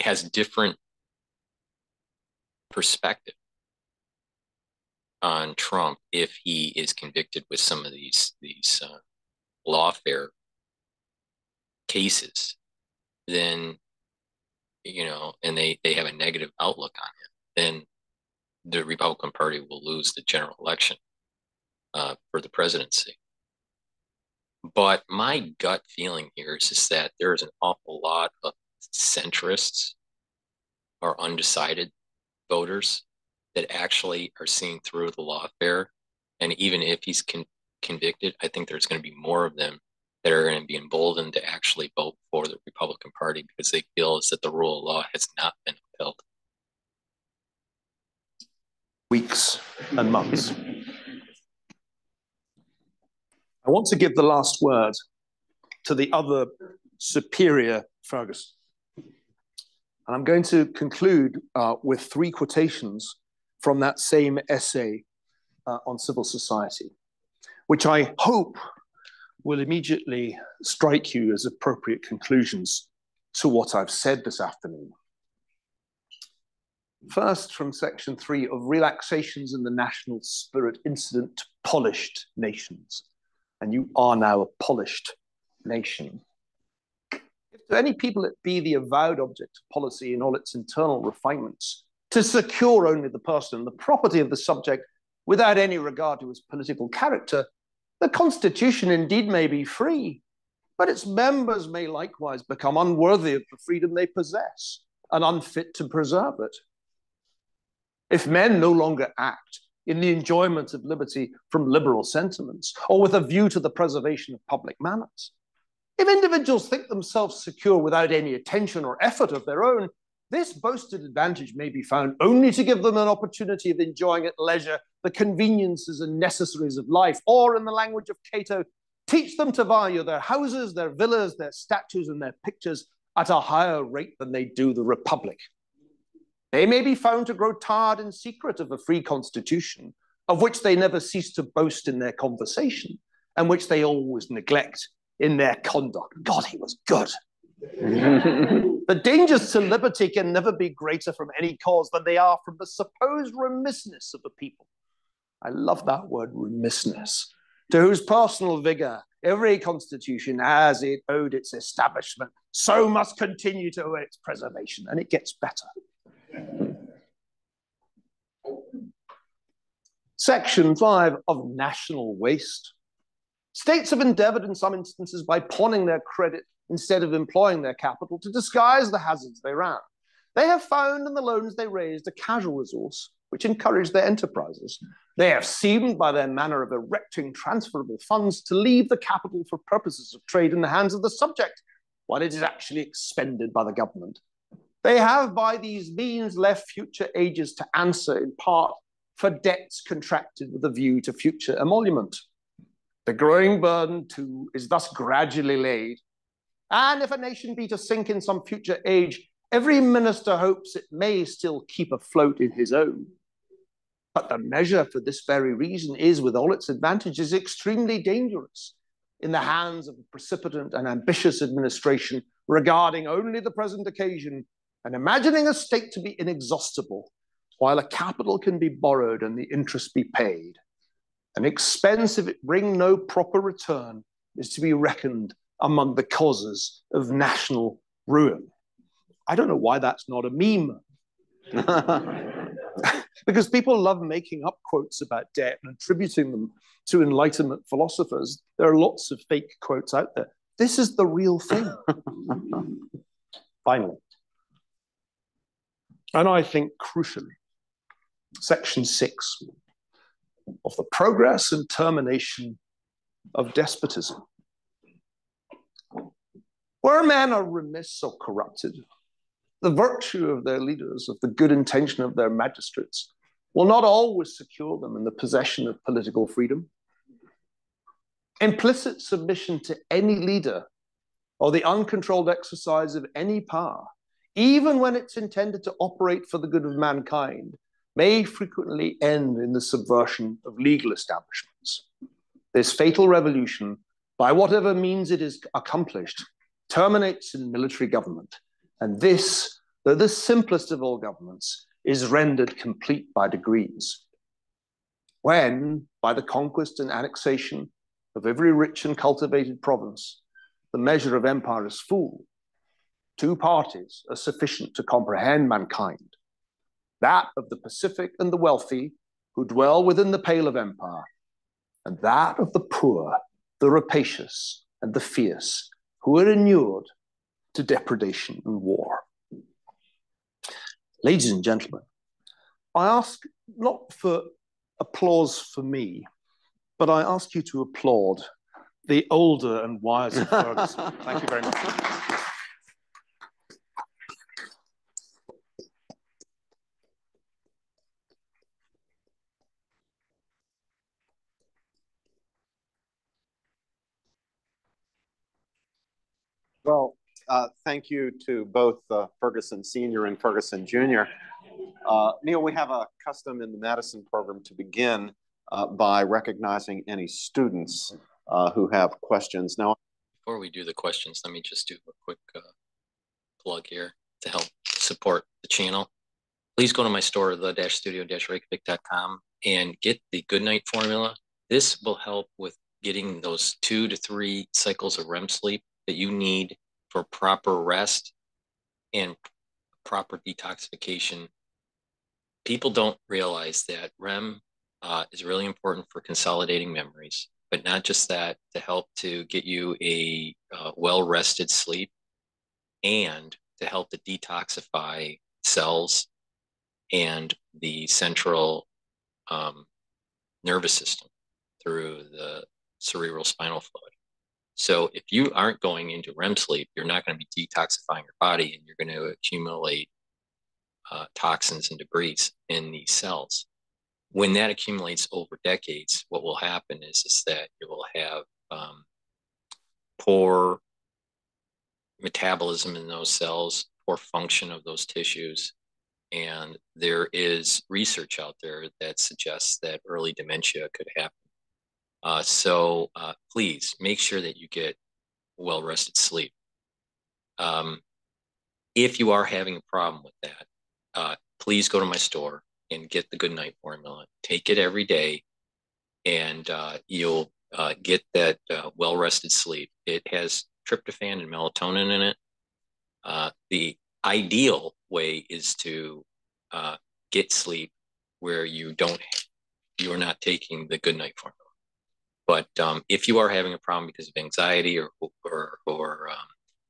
has different perspective on Trump, if he is convicted with some of these lawfare cases, then, you know, and they have a negative outlook on him, then the Republican Party will lose the general election for the presidency. But my gut feeling here is that there's an awful lot of centrists or undecided voters that actually are seeing through the lawfare. And even if he's convicted, I think there's going to be more of them that are going to be emboldened to actually vote for the Republican Party because they feel as that the rule of law has not been upheld. Weeks and months. I want to give the last word to the other superior Ferguson. And I'm going to conclude with 3 quotations from that same essay on civil society, which I hope will immediately strike you as appropriate conclusions to what I've said this afternoon. First, from section 3 of Relaxations in the National Spirit Incident to Polished Nations. And you are now a polished nation. If to any people it be the avowed object of policy in all its internal refinements, to secure only the person and the property of the subject without any regard to his political character, the Constitution indeed may be free, but its members may likewise become unworthy of the freedom they possess and unfit to preserve it. If men no longer act in the enjoyment of liberty from liberal sentiments or with a view to the preservation of public manners, if individuals think themselves secure without any attention or effort of their own, this boasted advantage may be found only to give them an opportunity of enjoying at leisure the conveniences and necessaries of life, or in the language of Cato, teach them to value their houses, their villas, their statues, and their pictures at a higher rate than they do the Republic. They may be found to grow tired in secret of a free constitution, of which they never cease to boast in their conversation, and which they always neglect in their conduct. God, he was good. The dangers to liberty can never be greater from any cause than they are from the supposed remissness of a people. I love that word, remissness, to whose personal vigor every constitution, as it owed its establishment, so must continue to owe its preservation, and it gets better. Section 5 of National Waste. States have endeavored in some instances by pawning their credit instead of employing their capital to disguise the hazards they ran. They have found in the loans they raised a casual resource which encouraged their enterprises. They have seemed by their manner of erecting transferable funds to leave the capital for purposes of trade in the hands of the subject, while it is actually expended by the government. They have by these means left future ages to answer in part for debts contracted with a view to future emolument. The growing burden, too, is thus gradually laid. And if a nation be to sink in some future age, every minister hopes it may still keep afloat in his own. But the measure for this very reason is, with all its advantages, extremely dangerous in the hands of a precipitant and ambitious administration regarding only the present occasion and imagining a state to be inexhaustible, while a capital can be borrowed and the interest be paid, an expense if it bring no proper return is to be reckoned among the causes of national ruin. I don't know why that's not a meme. Because people love making up quotes about debt and attributing them to Enlightenment philosophers. There are lots of fake quotes out there. This is the real thing. Finally. And I think crucially, Section 6 of the Progress and Termination of Despotism. Where men are remiss or corrupted, the virtue of their leaders, of the good intention of their magistrates, will not always secure them in the possession of political freedom. Implicit submission to any leader or the uncontrolled exercise of any power, even when it's intended to operate for the good of mankind, may frequently end in the subversion of legal establishments. This fatal revolution, by whatever means it is accomplished, terminates in military government. And this, though the simplest of all governments, is rendered complete by degrees. When, by the conquest and annexation of every rich and cultivated province, the measure of empire is full, two parties are sufficient to comprehend mankind, that of the pacific and the wealthy who dwell within the pale of empire, and that of the poor, the rapacious, and the fierce, who are inured to depredation and war. Ladies and gentlemen, I ask not for applause for me, but I ask you to applaud the older and wiser Ferguson. Thank you very much. Well, thank you to both Ferguson Sr. and Ferguson Jr. Neil, we have a custom in the Madison program to begin by recognizing any students who have questions. Now, before we do the questions, let me just do a quick plug here to help support the channel. Please go to my store, the-studio-reykjavik.com, and get the Goodnight formula. This will help with getting those 2 to 3 cycles of REM sleep that you need for proper rest and proper detoxification. People don't realize that REM is really important for consolidating memories, but not just that, to help to get you a well-rested sleep and to help to detoxify cells and the central nervous system through the cerebral spinal fluid. So if you aren't going into REM sleep, you're not going to be detoxifying your body, and you're going to accumulate toxins and debris in these cells. When that accumulates over decades, what will happen is that you will have poor metabolism in those cells, poor function of those tissues. And there is research out there that suggests that early dementia could happen. So please make sure that you get well-rested sleep. If you are having a problem with that, please go to my store and get the Goodnight formula. Take it every day, and you'll get that well-rested sleep. It has tryptophan and melatonin in it. The ideal way is to get sleep where you're not taking the Goodnight formula. But if you are having a problem because of anxiety or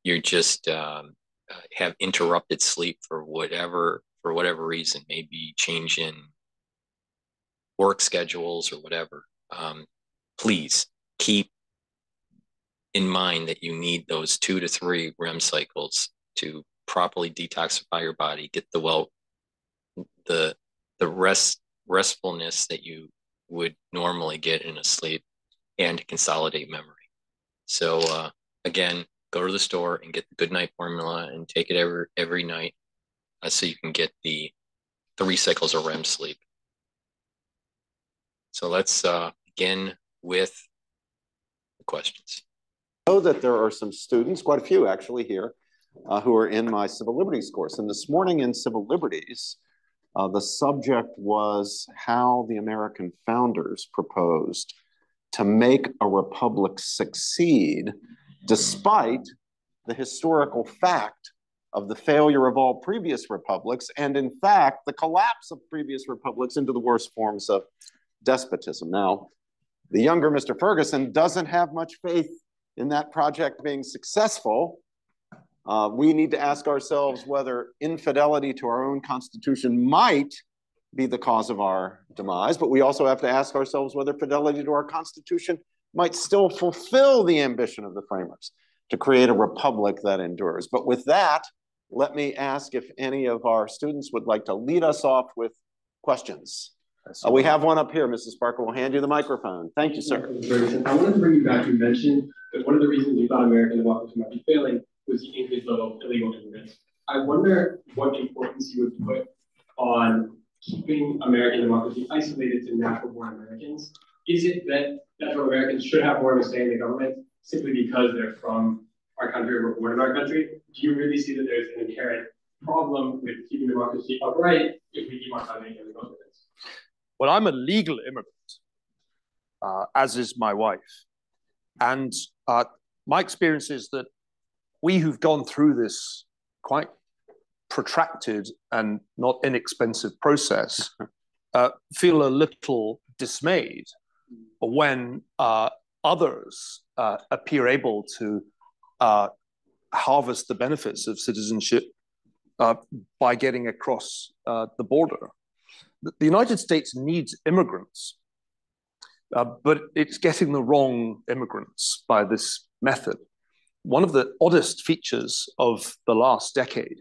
you're just have interrupted sleep for whatever reason, maybe change in work schedules or whatever, please keep in mind that you need those 2 to 3 REM cycles to properly detoxify your body, get the restfulness that you would normally get in a sleep, and to consolidate memory. So again, go to the store and get the Goodnight formula and take it every night so you can get the 3 cycles of REM sleep. So let's begin with the questions. I know that there are some students, quite a few actually here, who are in my civil liberties course. And this morning in civil liberties, The subject was how the American founders proposed to make a republic succeed despite the historical fact of the failure of all previous republics, and in fact, the collapse of previous republics into the worst forms of despotism. Now, the younger Mr. Ferguson doesn't have much faith in that project being successful. We need to ask ourselves whether infidelity to our own Constitution might be the cause of our demise, but we also have to ask ourselves whether fidelity to our Constitution might still fulfill the ambition of the framers to create a republic that endures. But with that, let me ask if any of our students would like to lead us off with questions. We have one up here. Mrs. Parker will hand you the microphone. Thank you, sir. I wanted to bring you back. You mentioned that one of the reasons you thought American democracy might be failing was the increased level of illegal immigrants. I wonder what importance you would put on keeping American democracy isolated to natural-born Americans. Is it that natural Americans should have more of a say in the government simply because they're from our country or were born in our country? Do you really see that there's an inherent problem with keeping democracy upright if we keep on having illegal immigrants? Well, I'm a legal immigrant, as is my wife. And my experience is that we who've gone through this quite protracted and not inexpensive process feel a little dismayed when others appear able to harvest the benefits of citizenship by getting across the border. The United States needs immigrants, but it's getting the wrong immigrants by this method. One of the oddest features of the last decade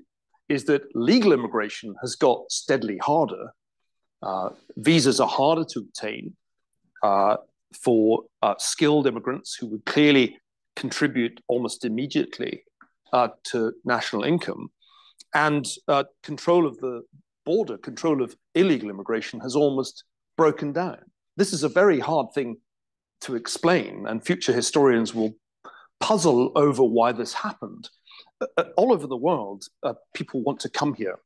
is that legal immigration has got steadily harder. Visas are harder to obtain for skilled immigrants who would clearly contribute almost immediately to national income. And control of the border, control of illegal immigration has almost broken down. This is a very hard thing to explain, and future historians will puzzle over why this happened. All over the world, people want to come here.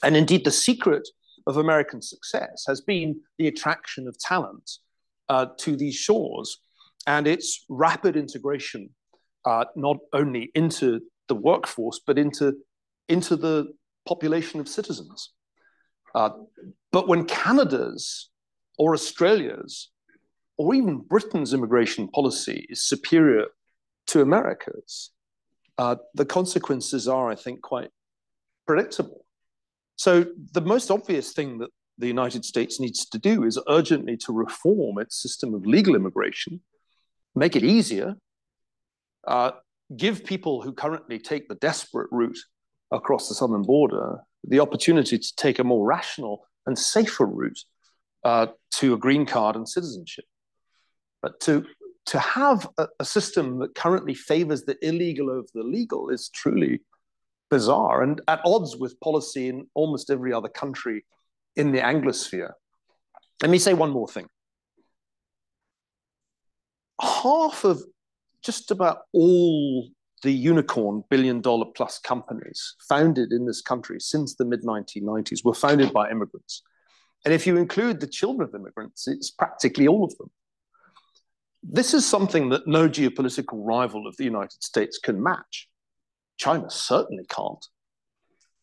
And indeed, the secret of American success has been the attraction of talent to these shores and its rapid integration, not only into the workforce, but into the population of citizens. But when Canada's or Australia's or even Britain's immigration policy is superior to America's, the consequences are, I think, quite predictable. So the most obvious thing that the United States needs to do is urgently to reform its system of legal immigration, make it easier, give people who currently take the desperate route across the southern border the opportunity to take a more rational and safer route to a green card and citizenship. But to have a system that currently favors the illegal over the legal is truly bizarre and at odds with policy in almost every other country in the Anglosphere. Let me say one more thing. Half of just about all the unicorn billion-dollar plus companies founded in this country since the mid-1990s were founded by immigrants. And if you include the children of immigrants, it's practically all of them. This is something that no geopolitical rival of the United States can match. China certainly can't.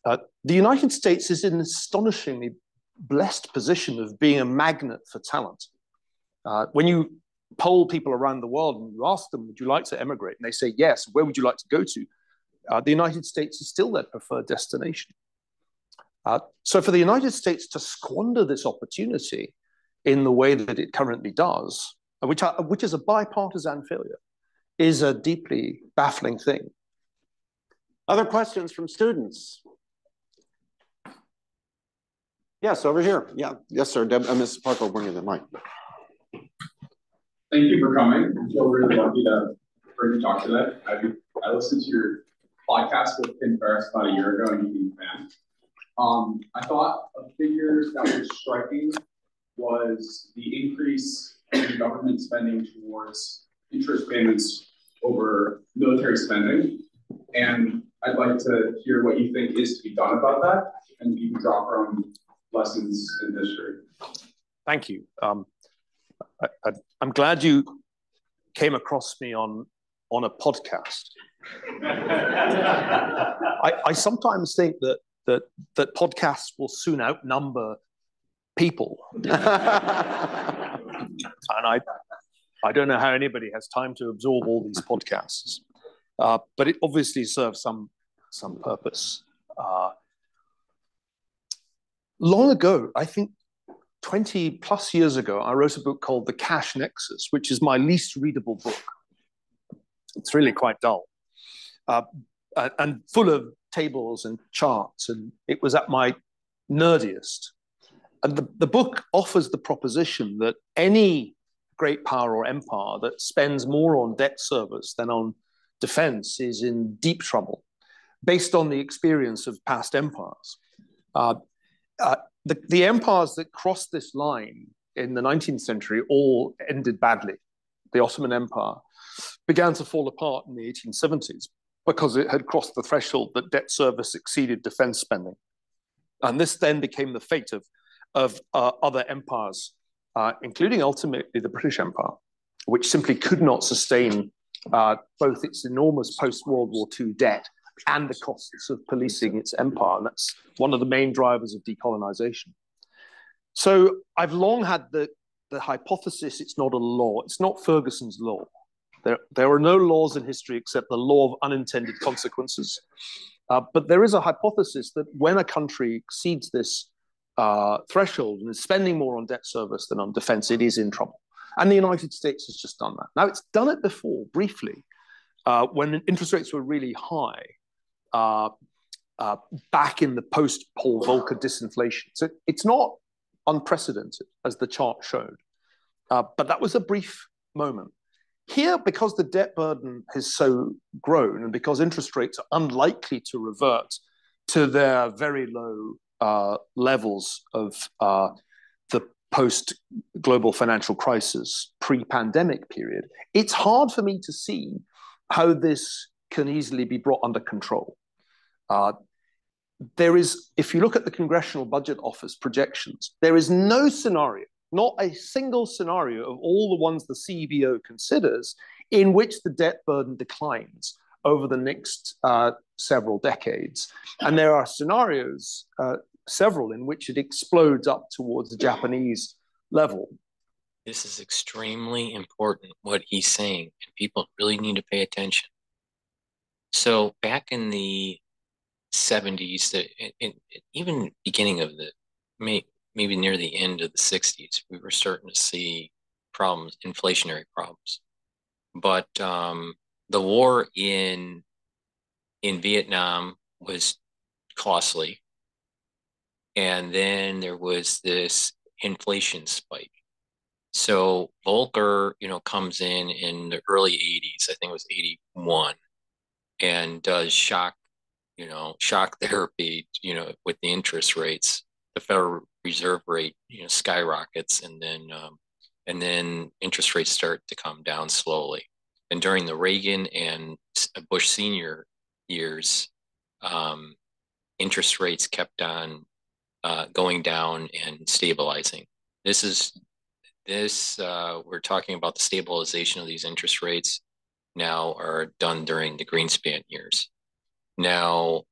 The United States is in an astonishingly blessed position of being a magnet for talent. When you poll people around the world and you ask them, would you like to emigrate? And they say, yes, where would you like to go to? The United States is still their preferred destination. So for the United States to squander this opportunity in the way that it currently does, which is a bipartisan failure, is a deeply baffling thing. Other questions from students? Yes, over here. Yeah, yes, sir. Mrs. Parker will bring you the mic. Thank you for coming. I feel really lucky to hear you talk today. I listened to your podcast with Tim Ferriss about a year ago, and you being a fan. I thought a figure that was striking was the increase in government spending towards interest payments over military spending. And I'd like to hear what you think is to be done about that. And you can draw from lessons in history? Thank you. I'm glad you came across me on a podcast. I sometimes think that podcasts will soon outnumber people. And I don't know how anybody has time to absorb all these podcasts, but it obviously serves some purpose. Long ago, I think 20 plus years ago, I wrote a book called The Cash Nexus, which is my least readable book. It's really quite dull and full of tables and charts, and it was at my nerdiest. And the book offers the proposition that any great power or empire that spends more on debt service than on defense is in deep trouble, based on the experience of past empires. The empires that crossed this line in the 19th century all ended badly. The Ottoman Empire began to fall apart in the 1870s because it had crossed the threshold that debt service exceeded defense spending. And this then became the fate of other empires, including ultimately the British Empire, which simply could not sustain both its enormous post-World War II debt and the costs of policing its empire. And that's one of the main drivers of decolonization. So I've long had the hypothesis it's not a law. It's not Ferguson's law. There are no laws in history except the law of unintended consequences. But there is a hypothesis that when a country exceeds this threshold and is spending more on debt service than on defense, it is in trouble. And the United States has just done that. Now, it's done it before, briefly, when interest rates were really high, back in the post-Paul Volcker disinflation. So it's not unprecedented, as the chart showed. But that was a brief moment. Here, because the debt burden has so grown and because interest rates are unlikely to revert to their very low levels of the post-global financial crisis pre-pandemic period, it's hard for me to see how this can easily be brought under control. There is, if you look at the Congressional Budget Office projections, there is no scenario, not a single scenario of all the ones the CBO considers in which the debt burden declines over the next several decades. And there are scenarios, several, in which it explodes up towards the Japanese level. This is extremely important, what he's saying, and people really need to pay attention. So back in the 70s, even beginning of the, maybe near the end of the 60s, we were starting to see problems, inflationary problems. But the war in Vietnam was costly. And then there was this inflation spike. So Volcker, comes in the early 80s, I think it was 81, and does shock therapy, with the interest rates. The Federal Reserve rate, skyrockets, and then interest rates start to come down slowly. And during the Reagan and Bush Senior years, interest rates kept on going down and stabilizing. We're talking about the stabilization of these interest rates now are done during the Greenspan years. Now,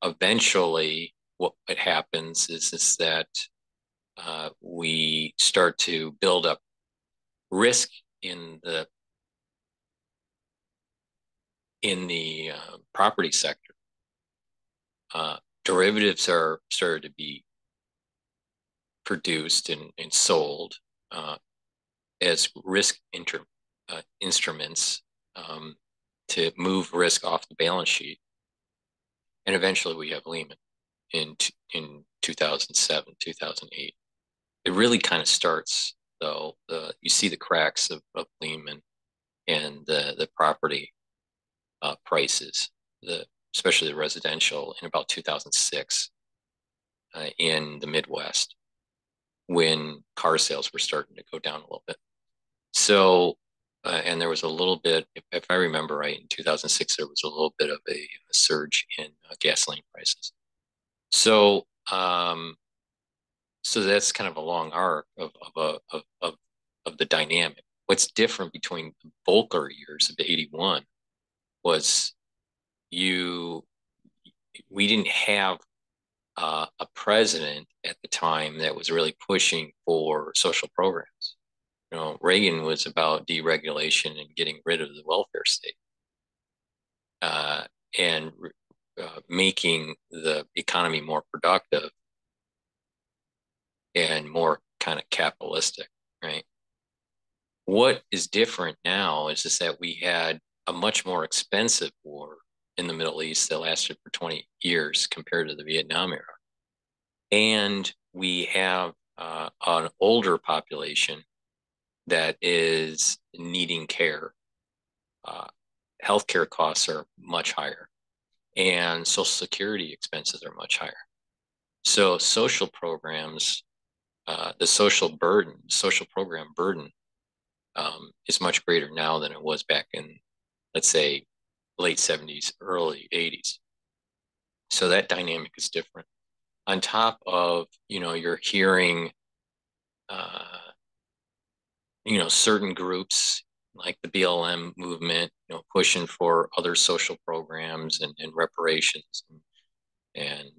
eventually, what happens is that we start to build up risk in the property sector. Derivatives are started to be produced and sold as risk instruments to move risk off the balance sheet. And eventually we have Lehman in 2007, 2008. It really kind of starts, though, you see the cracks of Lehman and the property prices, especially the residential, in about 2006 in the Midwest, when car sales were starting to go down a little bit. So, and there was a little bit, if I remember right, in 2006, there was a little bit of a surge in gasoline prices. So So that's kind of a long arc of the dynamic. What's different between the Volcker years of '81 was we didn't have a president at the time that was really pushing for social programs. You know, Reagan was about deregulation and getting rid of the welfare state, and making the economy more productive and more kind of capitalistic, right? What is different now is just that we had a much more expensive war in the Middle East that lasted for 20 years compared to the Vietnam era. And we have an older population that is needing care. Healthcare costs are much higher, and Social Security expenses are much higher. So social programs, the social program burden is much greater now than it was back in, let's say, late 70s, early 80s. So that dynamic is different. On top of, you're hearing, certain groups like the BLM movement, pushing for other social programs and reparations. And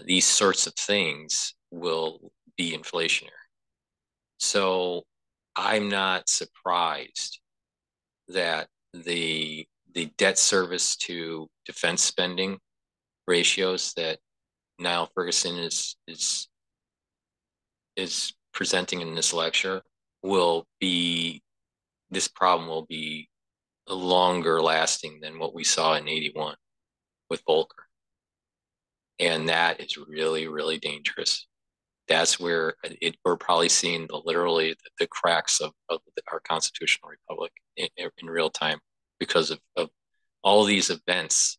these sorts of things will be inflationary. So I'm not surprised that the debt service to defense spending ratios that Niall Ferguson is presenting in this lecture this problem will be longer lasting than what we saw in '81 with Volcker. And that is really, really dangerous. That's where we're probably seeing literally the cracks of our constitutional republic in real time because of all these events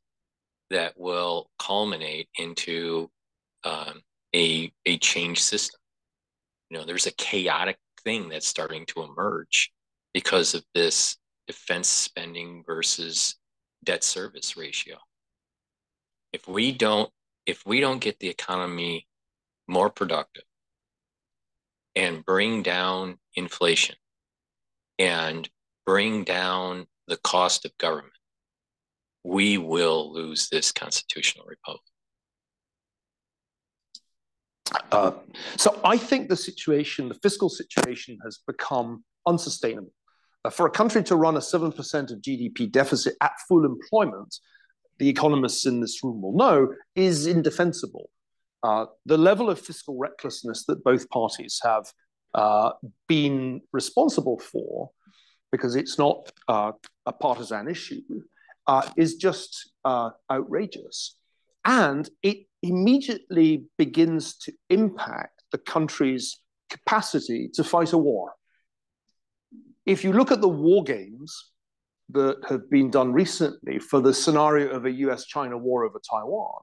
that will culminate into a changed system. There's a chaotic thing that's starting to emerge because of this defense spending versus debt service ratio. If we don't get the economy more productive and bring down inflation and bring down the cost of government, we will lose this constitutional republic. So I think the fiscal situation has become unsustainable. For a country to run a 7% of GDP deficit at full employment, the economists in this room will know, is indefensible. The level of fiscal recklessness that both parties have been responsible for, because it's not a partisan issue, is just outrageous. And it immediately begins to impact the country's capacity to fight a war. If you look at the war games that have been done recently for the scenario of a US-China war over Taiwan,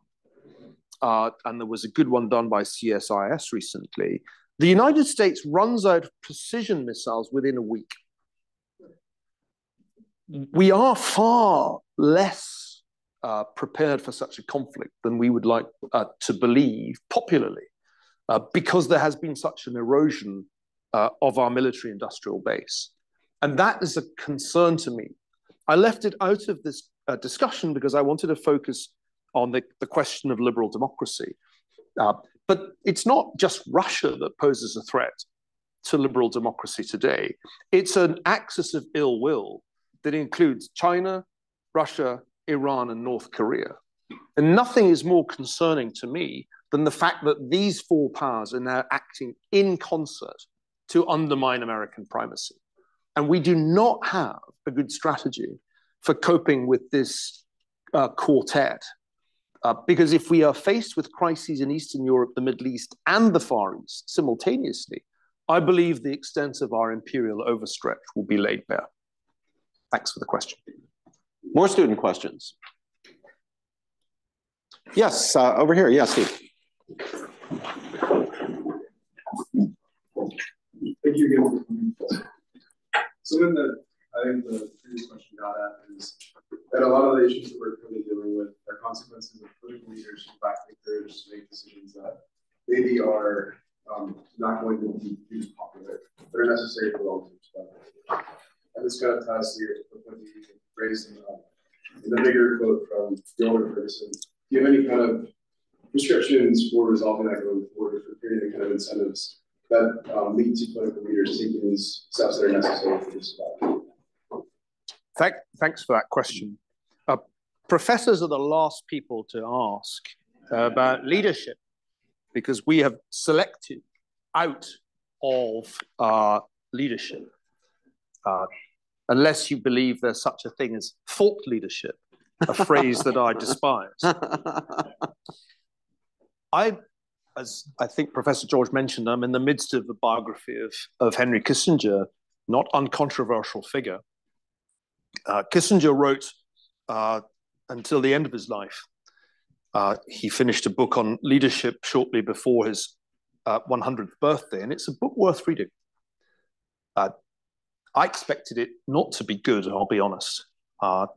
and there was a good one done by CSIS recently, the United States runs out of precision missiles within a week. We are far less prepared for such a conflict than we would like to believe popularly, because there has been such an erosion of our military-industrial base. And that is a concern to me. I left it out of this discussion because I wanted to focus on the question of liberal democracy. But it's not just Russia that poses a threat to liberal democracy today. It's an axis of ill will that includes China, Russia, Iran, and North Korea. And nothing is more concerning to me than the fact that these four powers are now acting in concert to undermine American primacy. And we do not have a good strategy for coping with this quartet. Because if we are faced with crises in Eastern Europe, the Middle East, and the Far East simultaneously, I believe the extent of our imperial overstretch will be laid bare. Thanks for the question. More student questions. Yes, over here. Yes, Steve. Thank you again. Something that I think the previous question got at is that a lot of the issues that we're currently dealing with are consequences of political leaders who lack the courage to make decisions that maybe are not going to be used popular, but are necessary for long-term survival. And this kind of ties to the point you raised in the bigger quote from the older Ferguson. Do you have any kind of prescriptions for resolving that going forward, for creating kind of incentives that lead to political leaders taking these steps that are necessary for this survival? Thanks for that question. Professors are the last people to ask about leadership, because we have selected out of leadership, unless you believe there's such a thing as thought leadership, a phrase that I despise. As I think Professor George mentioned, I'm in the midst of the biography of Henry Kissinger, not uncontroversial figure. Kissinger wrote until the end of his life. He finished a book on leadership shortly before his 100th birthday, and it's a book worth reading. I expected it not to be good, I'll be honest. And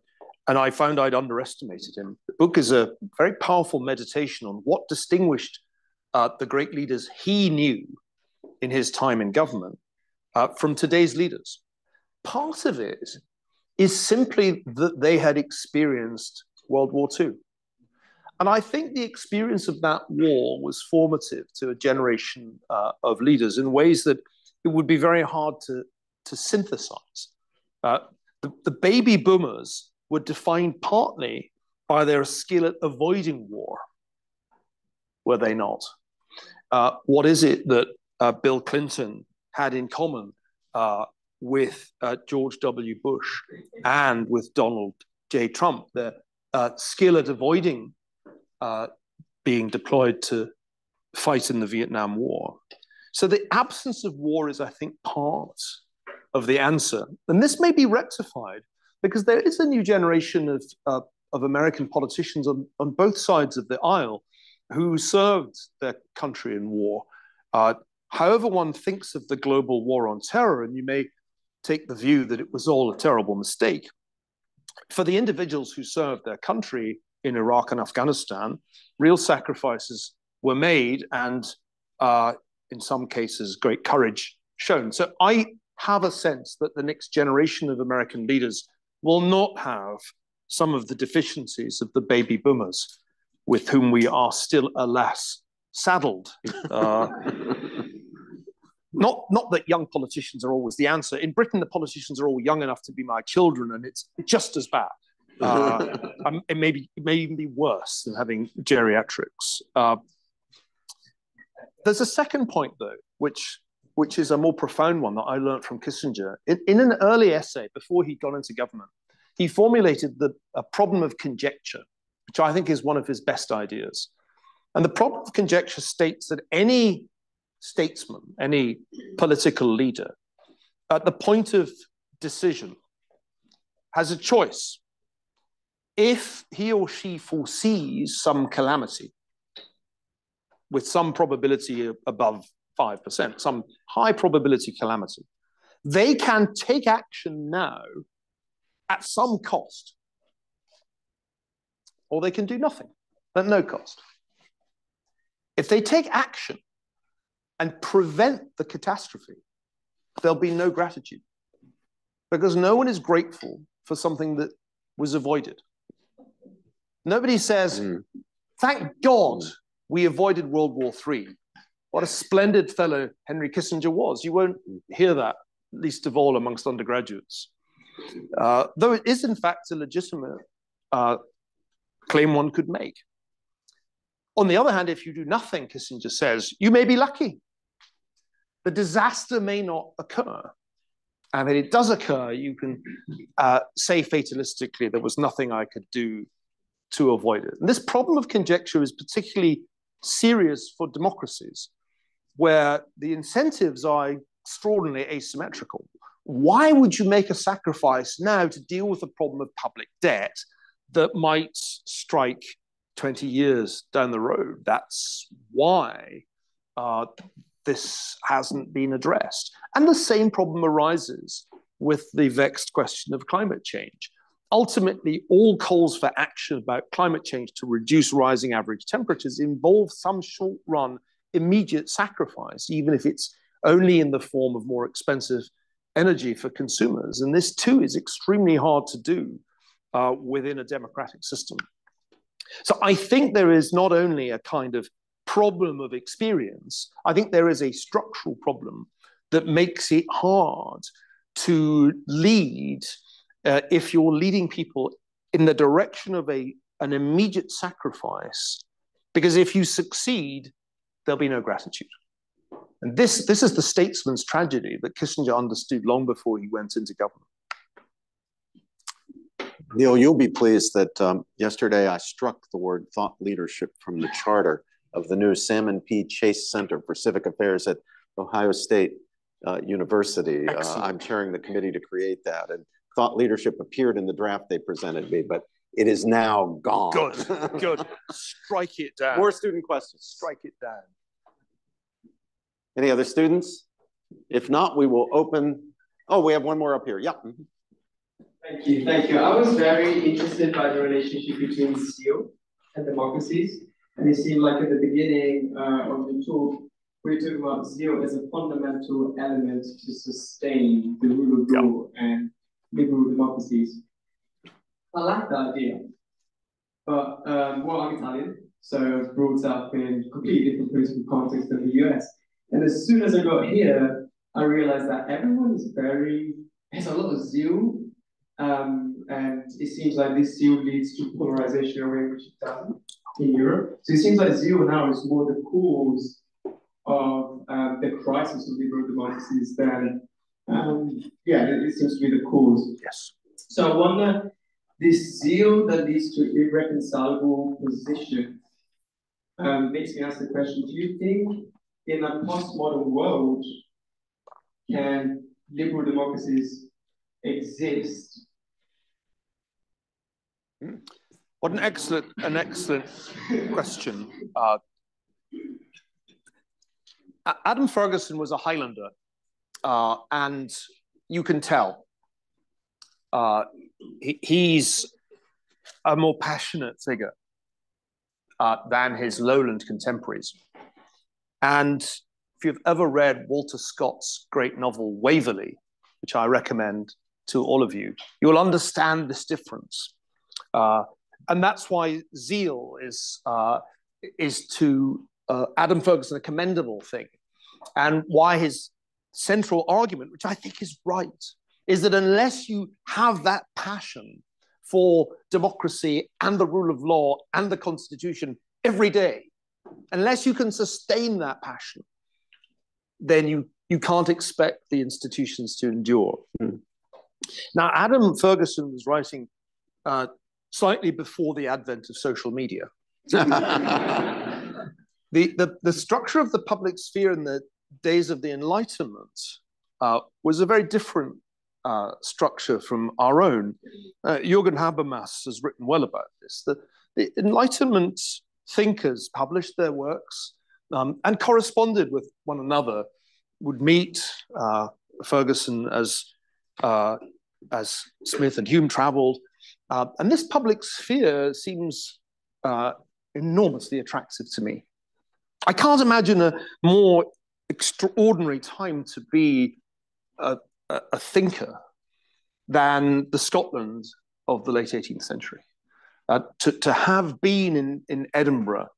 I found I'd underestimated him. The book is a very powerful meditation on what distinguished the great leaders he knew in his time in government from today's leaders. Part of it is simply that they had experienced World War II. And I think the experience of that war was formative to a generation of leaders in ways that it would be very hard to synthesize. The baby boomers were defined partly by their skill at avoiding war, were they not? What is it that Bill Clinton had in common with George W. Bush and with Donald J. Trump? Their skill at avoiding being deployed to fight in the Vietnam War. So the absence of war is, I think, part of the answer. And this may be rectified because there is a new generation of American politicians on both sides of the aisle who served their country in war. However one thinks of the global war on terror, and you may take the view that it was all a terrible mistake, for the individuals who served their country in Iraq and Afghanistan, real sacrifices were made and in some cases, great courage shown. So I have a sense that the next generation of American leaders will not have some of the deficiencies of the baby boomers with whom we are still, alas, saddled. Not that young politicians are always the answer. In Britain, the politicians are all young enough to be my children, and it's just as bad. It may even be worse than having geriatrics. There's a second point, though, which is a more profound one that I learned from Kissinger. In an early essay, before he'd gone into government, he formulated a problem of conjecture, which I think is one of his best ideas. And the problem of conjecture states that any statesman, any political leader, at the point of decision, has a choice. If he or she foresees some calamity with some probability above 5%, some high probability calamity, they can take action now at some cost, or they can do nothing at no cost. If they take action and prevent the catastrophe, there'll be no gratitude, because no one is grateful for something that was avoided. Nobody says, thank God we avoided World War III. What a splendid fellow Henry Kissinger was. You won't hear that, least of all amongst undergraduates. Though it is in fact a legitimate claim one could make. On the other hand, if you do nothing, Kissinger says, you may be lucky. The disaster may not occur. And if it does occur, you can say fatalistically, there was nothing I could do to avoid it. And this problem of conjecture is particularly serious for democracies, where the incentives are extraordinarily asymmetrical. Why would you make a sacrifice now to deal with the problem of public debt that might strike 20 years down the road? That's why this hasn't been addressed. And the same problem arises with the vexed question of climate change. Ultimately, all calls for action about climate change to reduce rising average temperatures involve some short-run immediate sacrifice, even if it's only in the form of more expensive energy for consumers. And this too is extremely hard to do within a democratic system. So I think there is not only a kind of problem of experience, I think there is a structural problem that makes it hard to lead if you're leading people in the direction of an immediate sacrifice, because if you succeed, there'll be no gratitude. And this is the statesman's tragedy that Kissinger understood long before he went into government. Niall, you'll be pleased that yesterday I struck the word thought leadership from the charter of the new Salmon P. Chase Center for Civic Affairs at Ohio State University. I'm chairing the committee to create that. And thought leadership appeared in the draft they presented me, but it is now gone. Good, good. Strike it down. More student questions. Strike it down. Any other students? If not, we will open. Oh, we have one more up here. Yeah. Thank you. Thank you. I was very interested by the relationship between zeal and democracies. And it seemed like at the beginning of the talk, we were talking about zeal as a fundamental element to sustain the rule of law and liberal democracies. I like that idea. But well, I'm Italian, so I was brought up in a completely different political context than the US. And as soon as I got here, I realized that everyone has a lot of zeal. And it seems like this zeal leads to polarization away, which it doesn't in Europe. So it seems like zeal now is more the cause of the crisis of liberal democracies than, it seems to be the cause. Yes. So I wonder, this zeal that leads to irreconcilable positions makes me ask the question, do you think in a postmodern world, can liberal democracies exist? What an excellent question. Adam Ferguson was a Highlander, and you can tell he's a more passionate figure than his lowland contemporaries. And if you've ever read Walter Scott's great novel Waverley, which I recommend to all of you, you'll understand this difference. And that's why zeal is to Adam Ferguson a commendable thing. And why his central argument, which I think is right, is that unless you have that passion for democracy and the rule of law and the Constitution every day, unless you can sustain that passion, then you can't expect the institutions to endure. Now, Adam Ferguson was writing slightly before the advent of social media. The structure of the public sphere in the days of the Enlightenment was a very different structure from our own. Jürgen Habermas has written well about this. The Enlightenment thinkers published their works and corresponded with one another, would meet Ferguson as Smith and Hume traveled. And this public sphere seems enormously attractive to me. I can't imagine a more extraordinary time to be a thinker than the Scotland of the late 18th century. To have been in Edinburgh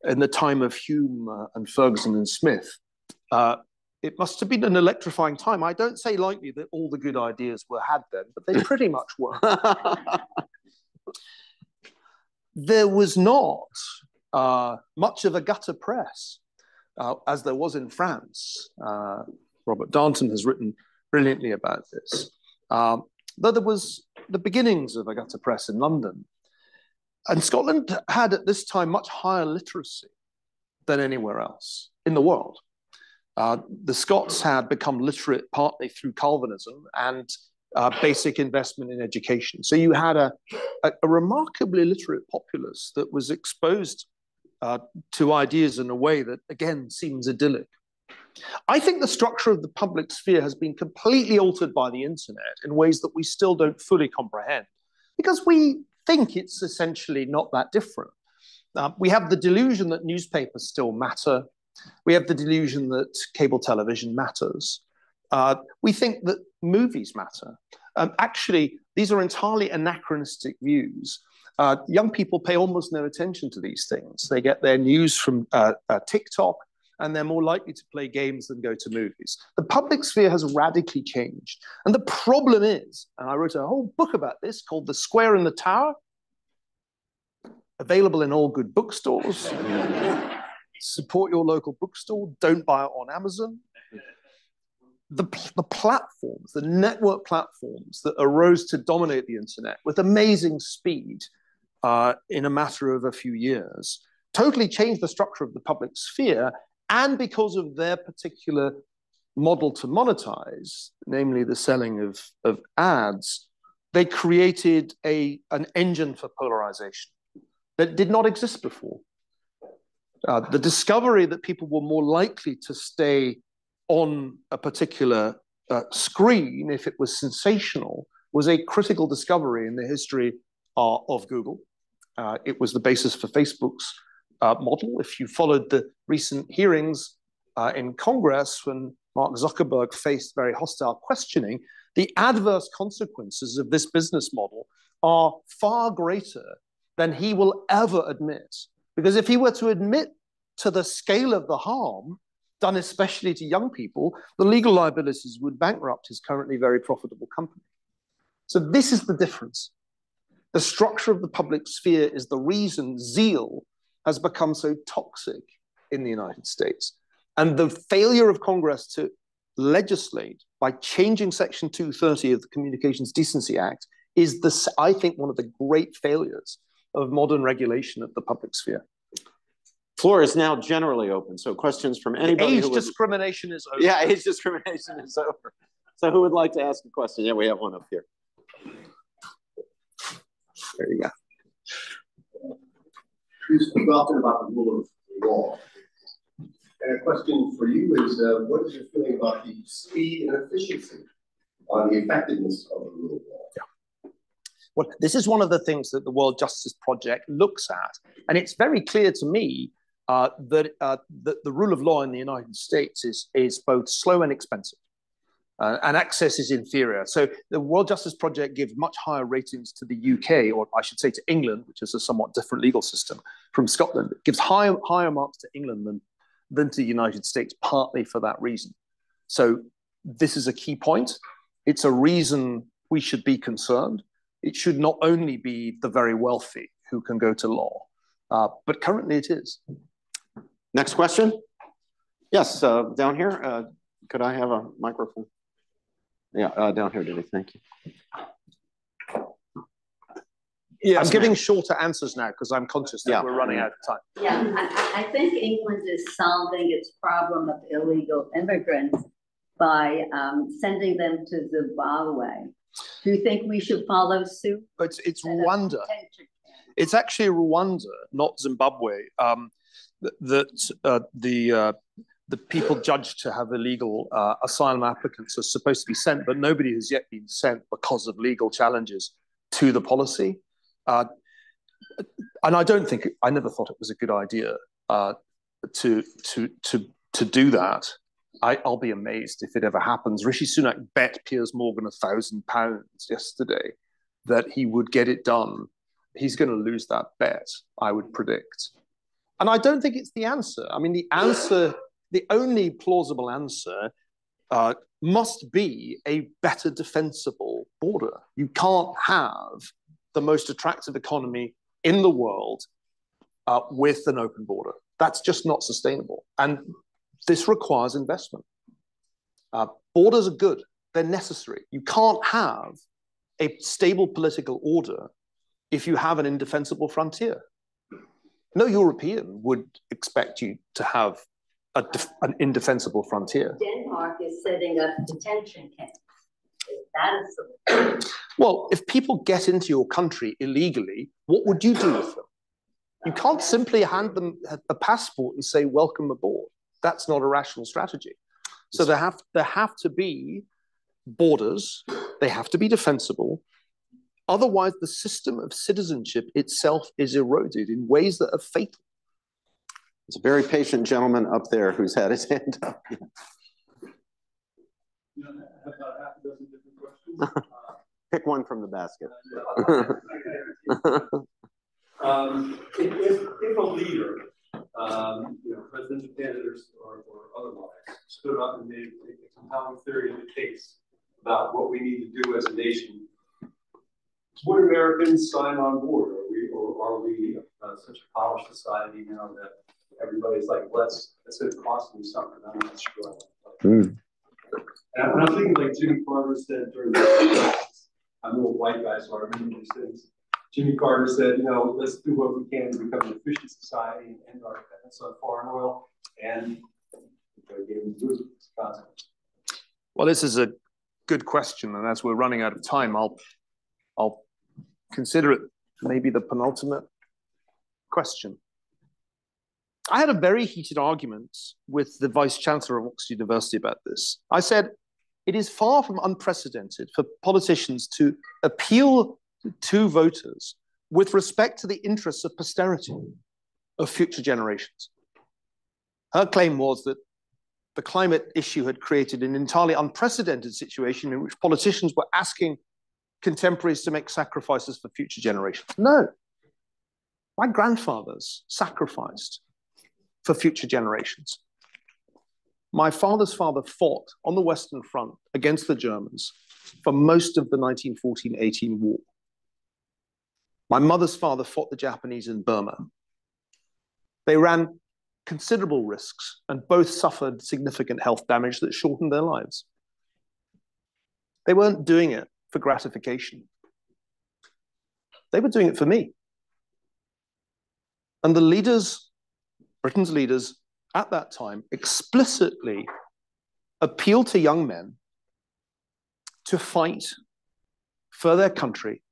in the time of Hume and Ferguson and Smith, it must have been an electrifying time. I don't say lightly that all the good ideas were had then, but they pretty much were. There was not much of a gutter press, as there was in France. Robert Darnton has written brilliantly about this. Though there was the beginnings of a gutter press in London. And Scotland had at this time much higher literacy than anywhere else in the world. The Scots had become literate partly through Calvinism and basic investment in education. So you had a remarkably literate populace that was exposed to ideas in a way that, again, seems idyllic. I think the structure of the public sphere has been completely altered by the internet in ways that we still don't fully comprehend, because we think it's essentially not that different. We have the delusion that newspapers still matter, We have the delusion that cable television matters. We think that movies matter. Actually, these are entirely anachronistic views. Young people pay almost no attention to these things. They get their news from TikTok, and they're more likely to play games than go to movies. The public sphere has radically changed. And the problem is, and I wrote a whole book about this called The Square and the Tower, available in all good bookstores. Support your local bookstore. Don't buy it on Amazon. The platforms, the network platforms that arose to dominate the internet with amazing speed in a matter of a few years totally changed the structure of the public sphere. And because of their particular model to monetize, namely the selling of ads, they created an engine for polarization that did not exist before. The discovery that people were more likely to stay on a particular screen if it was sensational was a critical discovery in the history of Google. It was the basis for Facebook's model. If you followed the recent hearings in Congress when Mark Zuckerberg faced very hostile questioning, the adverse consequences of this business model are far greater than he will ever admit. Because if he were to admit to the scale of the harm done especially to young people, the legal liabilities would bankrupt his currently very profitable company. So this is the difference. The structure of the public sphere is the reason zeal has become so toxic in the United States. And the failure of Congress to legislate by changing Section 230 of the Communications Decency Act is, I think, one of the great failures of modern regulation of the public sphere. Floor is now generally open, so questions from anybody. Age discrimination is over. Yeah, age discrimination is over. So who would like to ask a question? Yeah, we have one up here. There you go. You speak often about the rule of law. And a question for you is, what is your feeling about the speed and efficiency on the effectiveness of the rule of law? Yeah. Well, this is one of the things that the World Justice Project looks at. And it's very clear to me that the rule of law in the United States is both slow and expensive. And access is inferior. So the World Justice Project gives much higher ratings to the UK, or I should say to England, which is a somewhat different legal system from Scotland. It gives higher marks to England than to the United States, partly for that reason. So this is a key point. It's a reason we should be concerned. It should not only be the very wealthy who can go to law, but currently it is. Next question. Yes, down here. Could I have a microphone? Yeah, down here, Denny. Thank you. Yeah, I'm giving shorter answers now because I'm conscious that we're running out of time. Yeah, I think England is solving its problem of illegal immigrants by sending them to Zimbabwe. Do you think we should follow suit? It's Rwanda. It's actually Rwanda, not Zimbabwe. The people judged to have illegal asylum applicants are supposed to be sent, but nobody has yet been sent because of legal challenges to the policy. And I never thought it was a good idea to do that. I'll be amazed if it ever happens. Rishi Sunak bet Piers Morgan £1,000 yesterday that he would get it done. He's going to lose that bet, I would predict. And I don't think it's the answer. I mean, the only plausible answer must be a better defensible border. You can't have the most attractive economy in the world with an open border. That's just not sustainable. And this requires investment. Borders are good. They're necessary. You can't have a stable political order if you have an indefensible frontier. No European would expect you to have an indefensible frontier. Denmark is setting up detention camps. Well, if people get into your country illegally, what would you do with them? You can't simply hand them a passport and say, welcome aboard. That's not a rational strategy. So there have to be borders. They have to be defensible. Otherwise, the system of citizenship itself is eroded in ways that are fatal. There's a very patient gentleman up there who's had his hand up. You know, I have about half a dozen different questions. Pick one from the basket. If a leader, you know, presidential candidates or otherwise, stood up and made a compelling theory of the case about what we need to do as a nation, would Americans sign on board? Are we such a polished society now that everybody's like, it's going to cost me something? I'm not sure. And I'm thinking like Jimmy Carter said during the I'm an old white guy, so I remember these things. Jimmy Carter said, you know, let's do what we can to become an efficient society and end our dependence on foreign oil. And they gave him the consequence. Well, this is a good question, and as we're running out of time, I'll consider it maybe the penultimate question. I had a very heated argument with the Vice Chancellor of Oxford University about this. I said, it is far from unprecedented for politicians to appeal to voters with respect to the interests of posterity, of future generations. Her claim was that the climate issue had created an entirely unprecedented situation in which politicians were asking contemporaries to make sacrifices for future generations. No, my grandfathers sacrificed for future generations. My father's father fought on the Western Front against the Germans for most of the 1914-18 war. My mother's father fought the Japanese in Burma. They ran considerable risks and both suffered significant health damage that shortened their lives. They weren't doing it for gratification. They were doing it for me. And the leaders, Britain's leaders at that time, explicitly appealed to young men to fight for their country,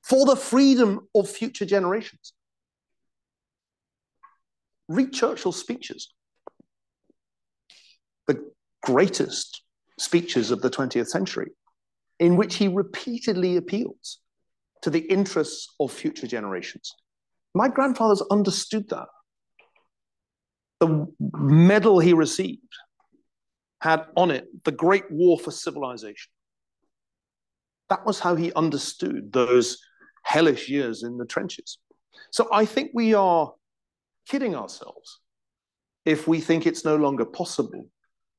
for the freedom of future generations. Read Churchill's speeches, the greatest speeches of the 20th century, in which he repeatedly appeals to the interests of future generations. My grandfathers understood that. The medal he received had on it the Great War for Civilization. That was how he understood those hellish years in the trenches. So I think we are kidding ourselves if we think it's no longer possible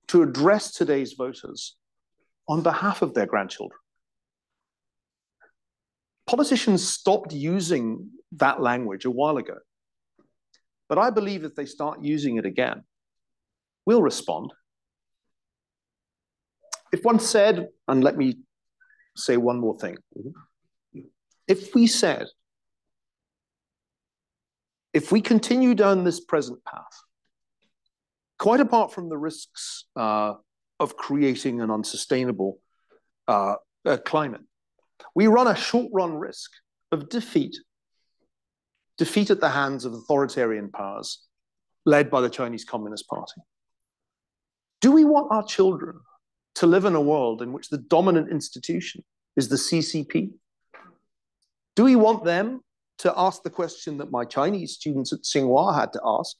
to address today's voters on behalf of their grandchildren. Politicians stopped using that language a while ago. But I believe if they start using it again, we'll respond. If one said, and let me say one more thing. If we said, if we continue down this present path, quite apart from the risks of creating an unsustainable climate, we run a short-run risk of defeat at the hands of authoritarian powers led by the Chinese Communist Party. Do we want our children to live in a world in which the dominant institution is the CCP? Do we want them to ask the question that my Chinese students at Tsinghua had to ask?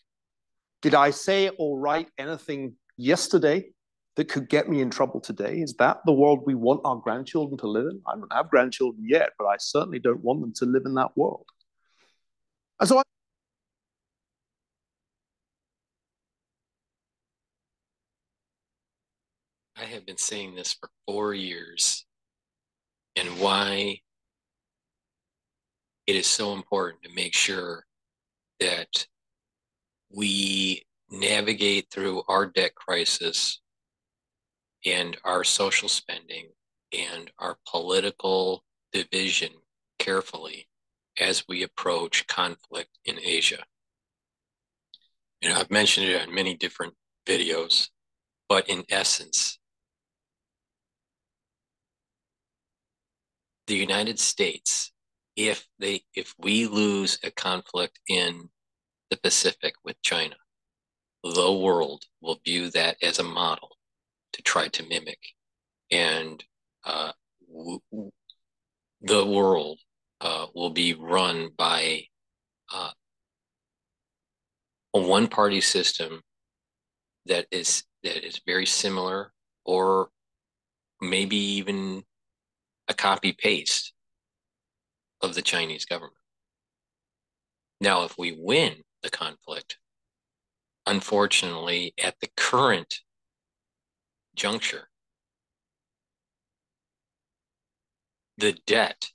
Did I say or write anything yesterday that could get me in trouble today? Is that the world we want our grandchildren to live in? I don't have grandchildren yet, but I certainly don't want them to live in that world. And so I have been saying this for 4 years, and why it is so important to make sure that we navigate through our debt crisis and our social spending and our political division carefully as we approach conflict in Asia. And I've mentioned it on many different videos, but in essence, the United States, if we lose a conflict in the Pacific with China, the world will view that as a model to try to mimic. And the world will be run by a one-party system that is very similar, or maybe even a copy paste of the Chinese government. Now, if we win the conflict, unfortunately, at the current juncture, the debt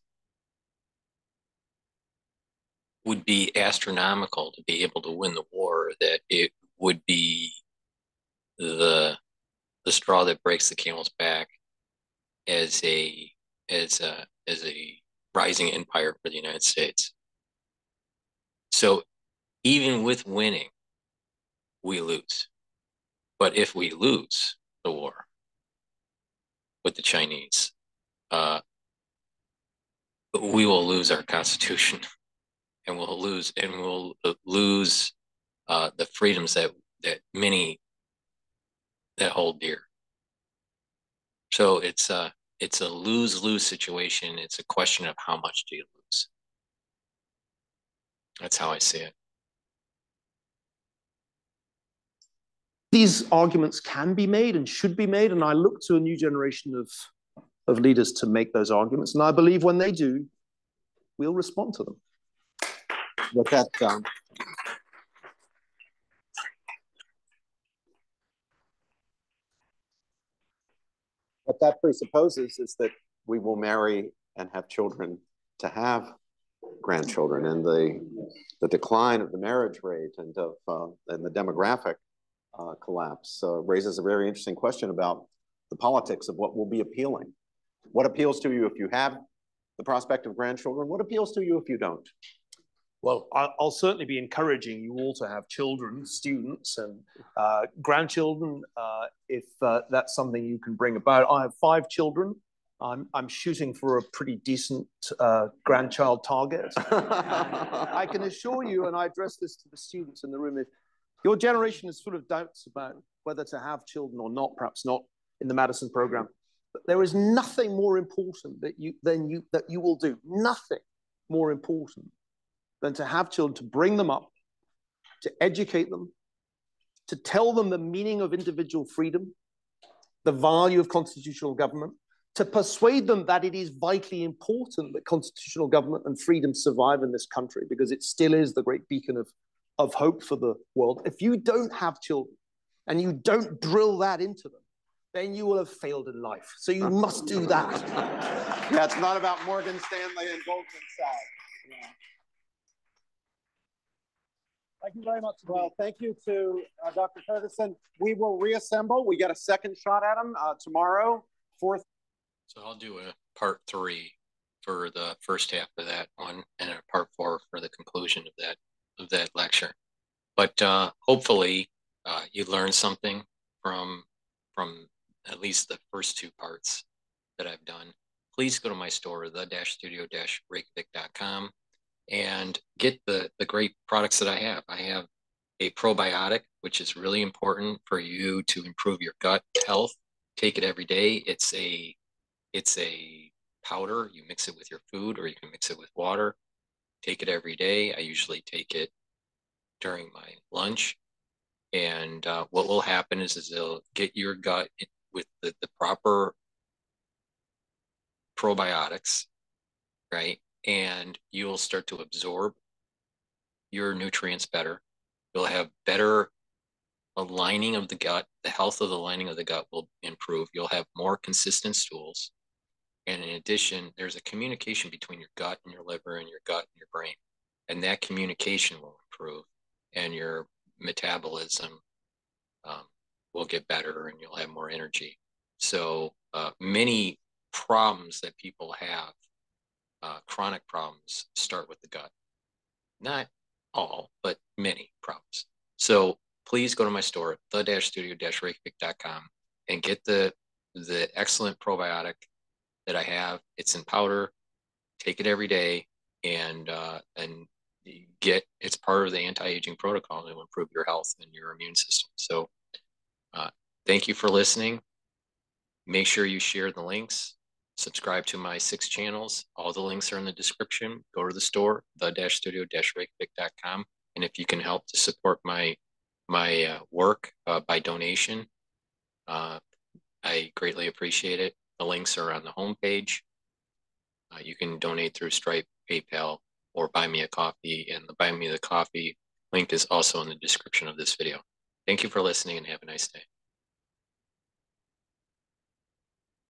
would be astronomical to be able to win the war, that it would be the straw that breaks the camel's back as a rising empire for the United States. So even with winning, we lose. But if we lose the war with the Chinese, we will lose our Constitution, and we'll lose the freedoms that many that hold dear. So it's a lose-lose situation. It's a question of how much do you lose. That's how I see it. These arguments can be made and should be made, and I look to a new generation of leaders to make those arguments. And I believe when they do, we'll respond to them. With that, what that presupposes is that we will marry and have children to have grandchildren, and the decline of the marriage rate and the demographic collapse raises a very interesting question about the politics of what will be appealing. What appeals to you if you have the prospect of grandchildren? What appeals to you if you don't? Well, I'll certainly be encouraging you all to have children, students, and grandchildren, if that's something you can bring about. I have 5 children. I'm shooting for a pretty decent grandchild target. I can assure you, and I address this to the students in the room, if your generation has sort of doubts about whether to have children or not, perhaps not in the Madison program, but there is nothing more important that you will do, nothing more important than to have children, to bring them up, to educate them, to tell them the meaning of individual freedom, the value of constitutional government, to persuade them that it is vitally important that constitutional government and freedom survive in this country, because it still is the great beacon of hope for the world. If you don't have children and you don't drill that into them, then you will have failed in life. So you must do that. Yeah, it's not about Morgan Stanley and Goldman Sachs. Yeah. Thank you very much. Well, thank you to Dr. Ferguson. We will reassemble. We get a second shot at him tomorrow, 4th. So I'll do a part 3 for the first half of that one, and a part 4 for the conclusion of that lecture. But hopefully you learned something from at least the first 2 parts that I've done. Please go to my store, the-studio-reykjavik.com, and get the great products that I have. I have a probiotic, which is really important for you to improve your gut health. Take it every day. It's a powder. You mix it with your food, or you can mix it with water. Take it every day. I usually take it during my lunch. And what will happen is it'll get your gut with the proper probiotics, right? And you'll start to absorb your nutrients better. You'll have better aligning of the gut. The health of the lining of the gut will improve. You'll have more consistent stools. And in addition, there's a communication between your gut and your liver and your gut and your brain. And that communication will improve, and your metabolism will get better, and you'll have more energy. So many problems that people have, chronic problems, start with the gut. Not all, but many problems. So please go to my store, the-studio-reykjavik.com, and get the excellent probiotic that I have. It's in powder. Take it every day, and it's part of the anti-aging protocol to improve your health and your immune system. So thank you for listening. Make sure you share the links. Subscribe to my 6 channels. All the links are in the description. Go to the store, the-studio-reykjavik.com, And if you can help to support my work by donation, I greatly appreciate it. The links are on the homepage. You can donate through Stripe, PayPal, or buy me a coffee. And the buy me the coffee link is also in the description of this video. Thank you for listening and have a nice day.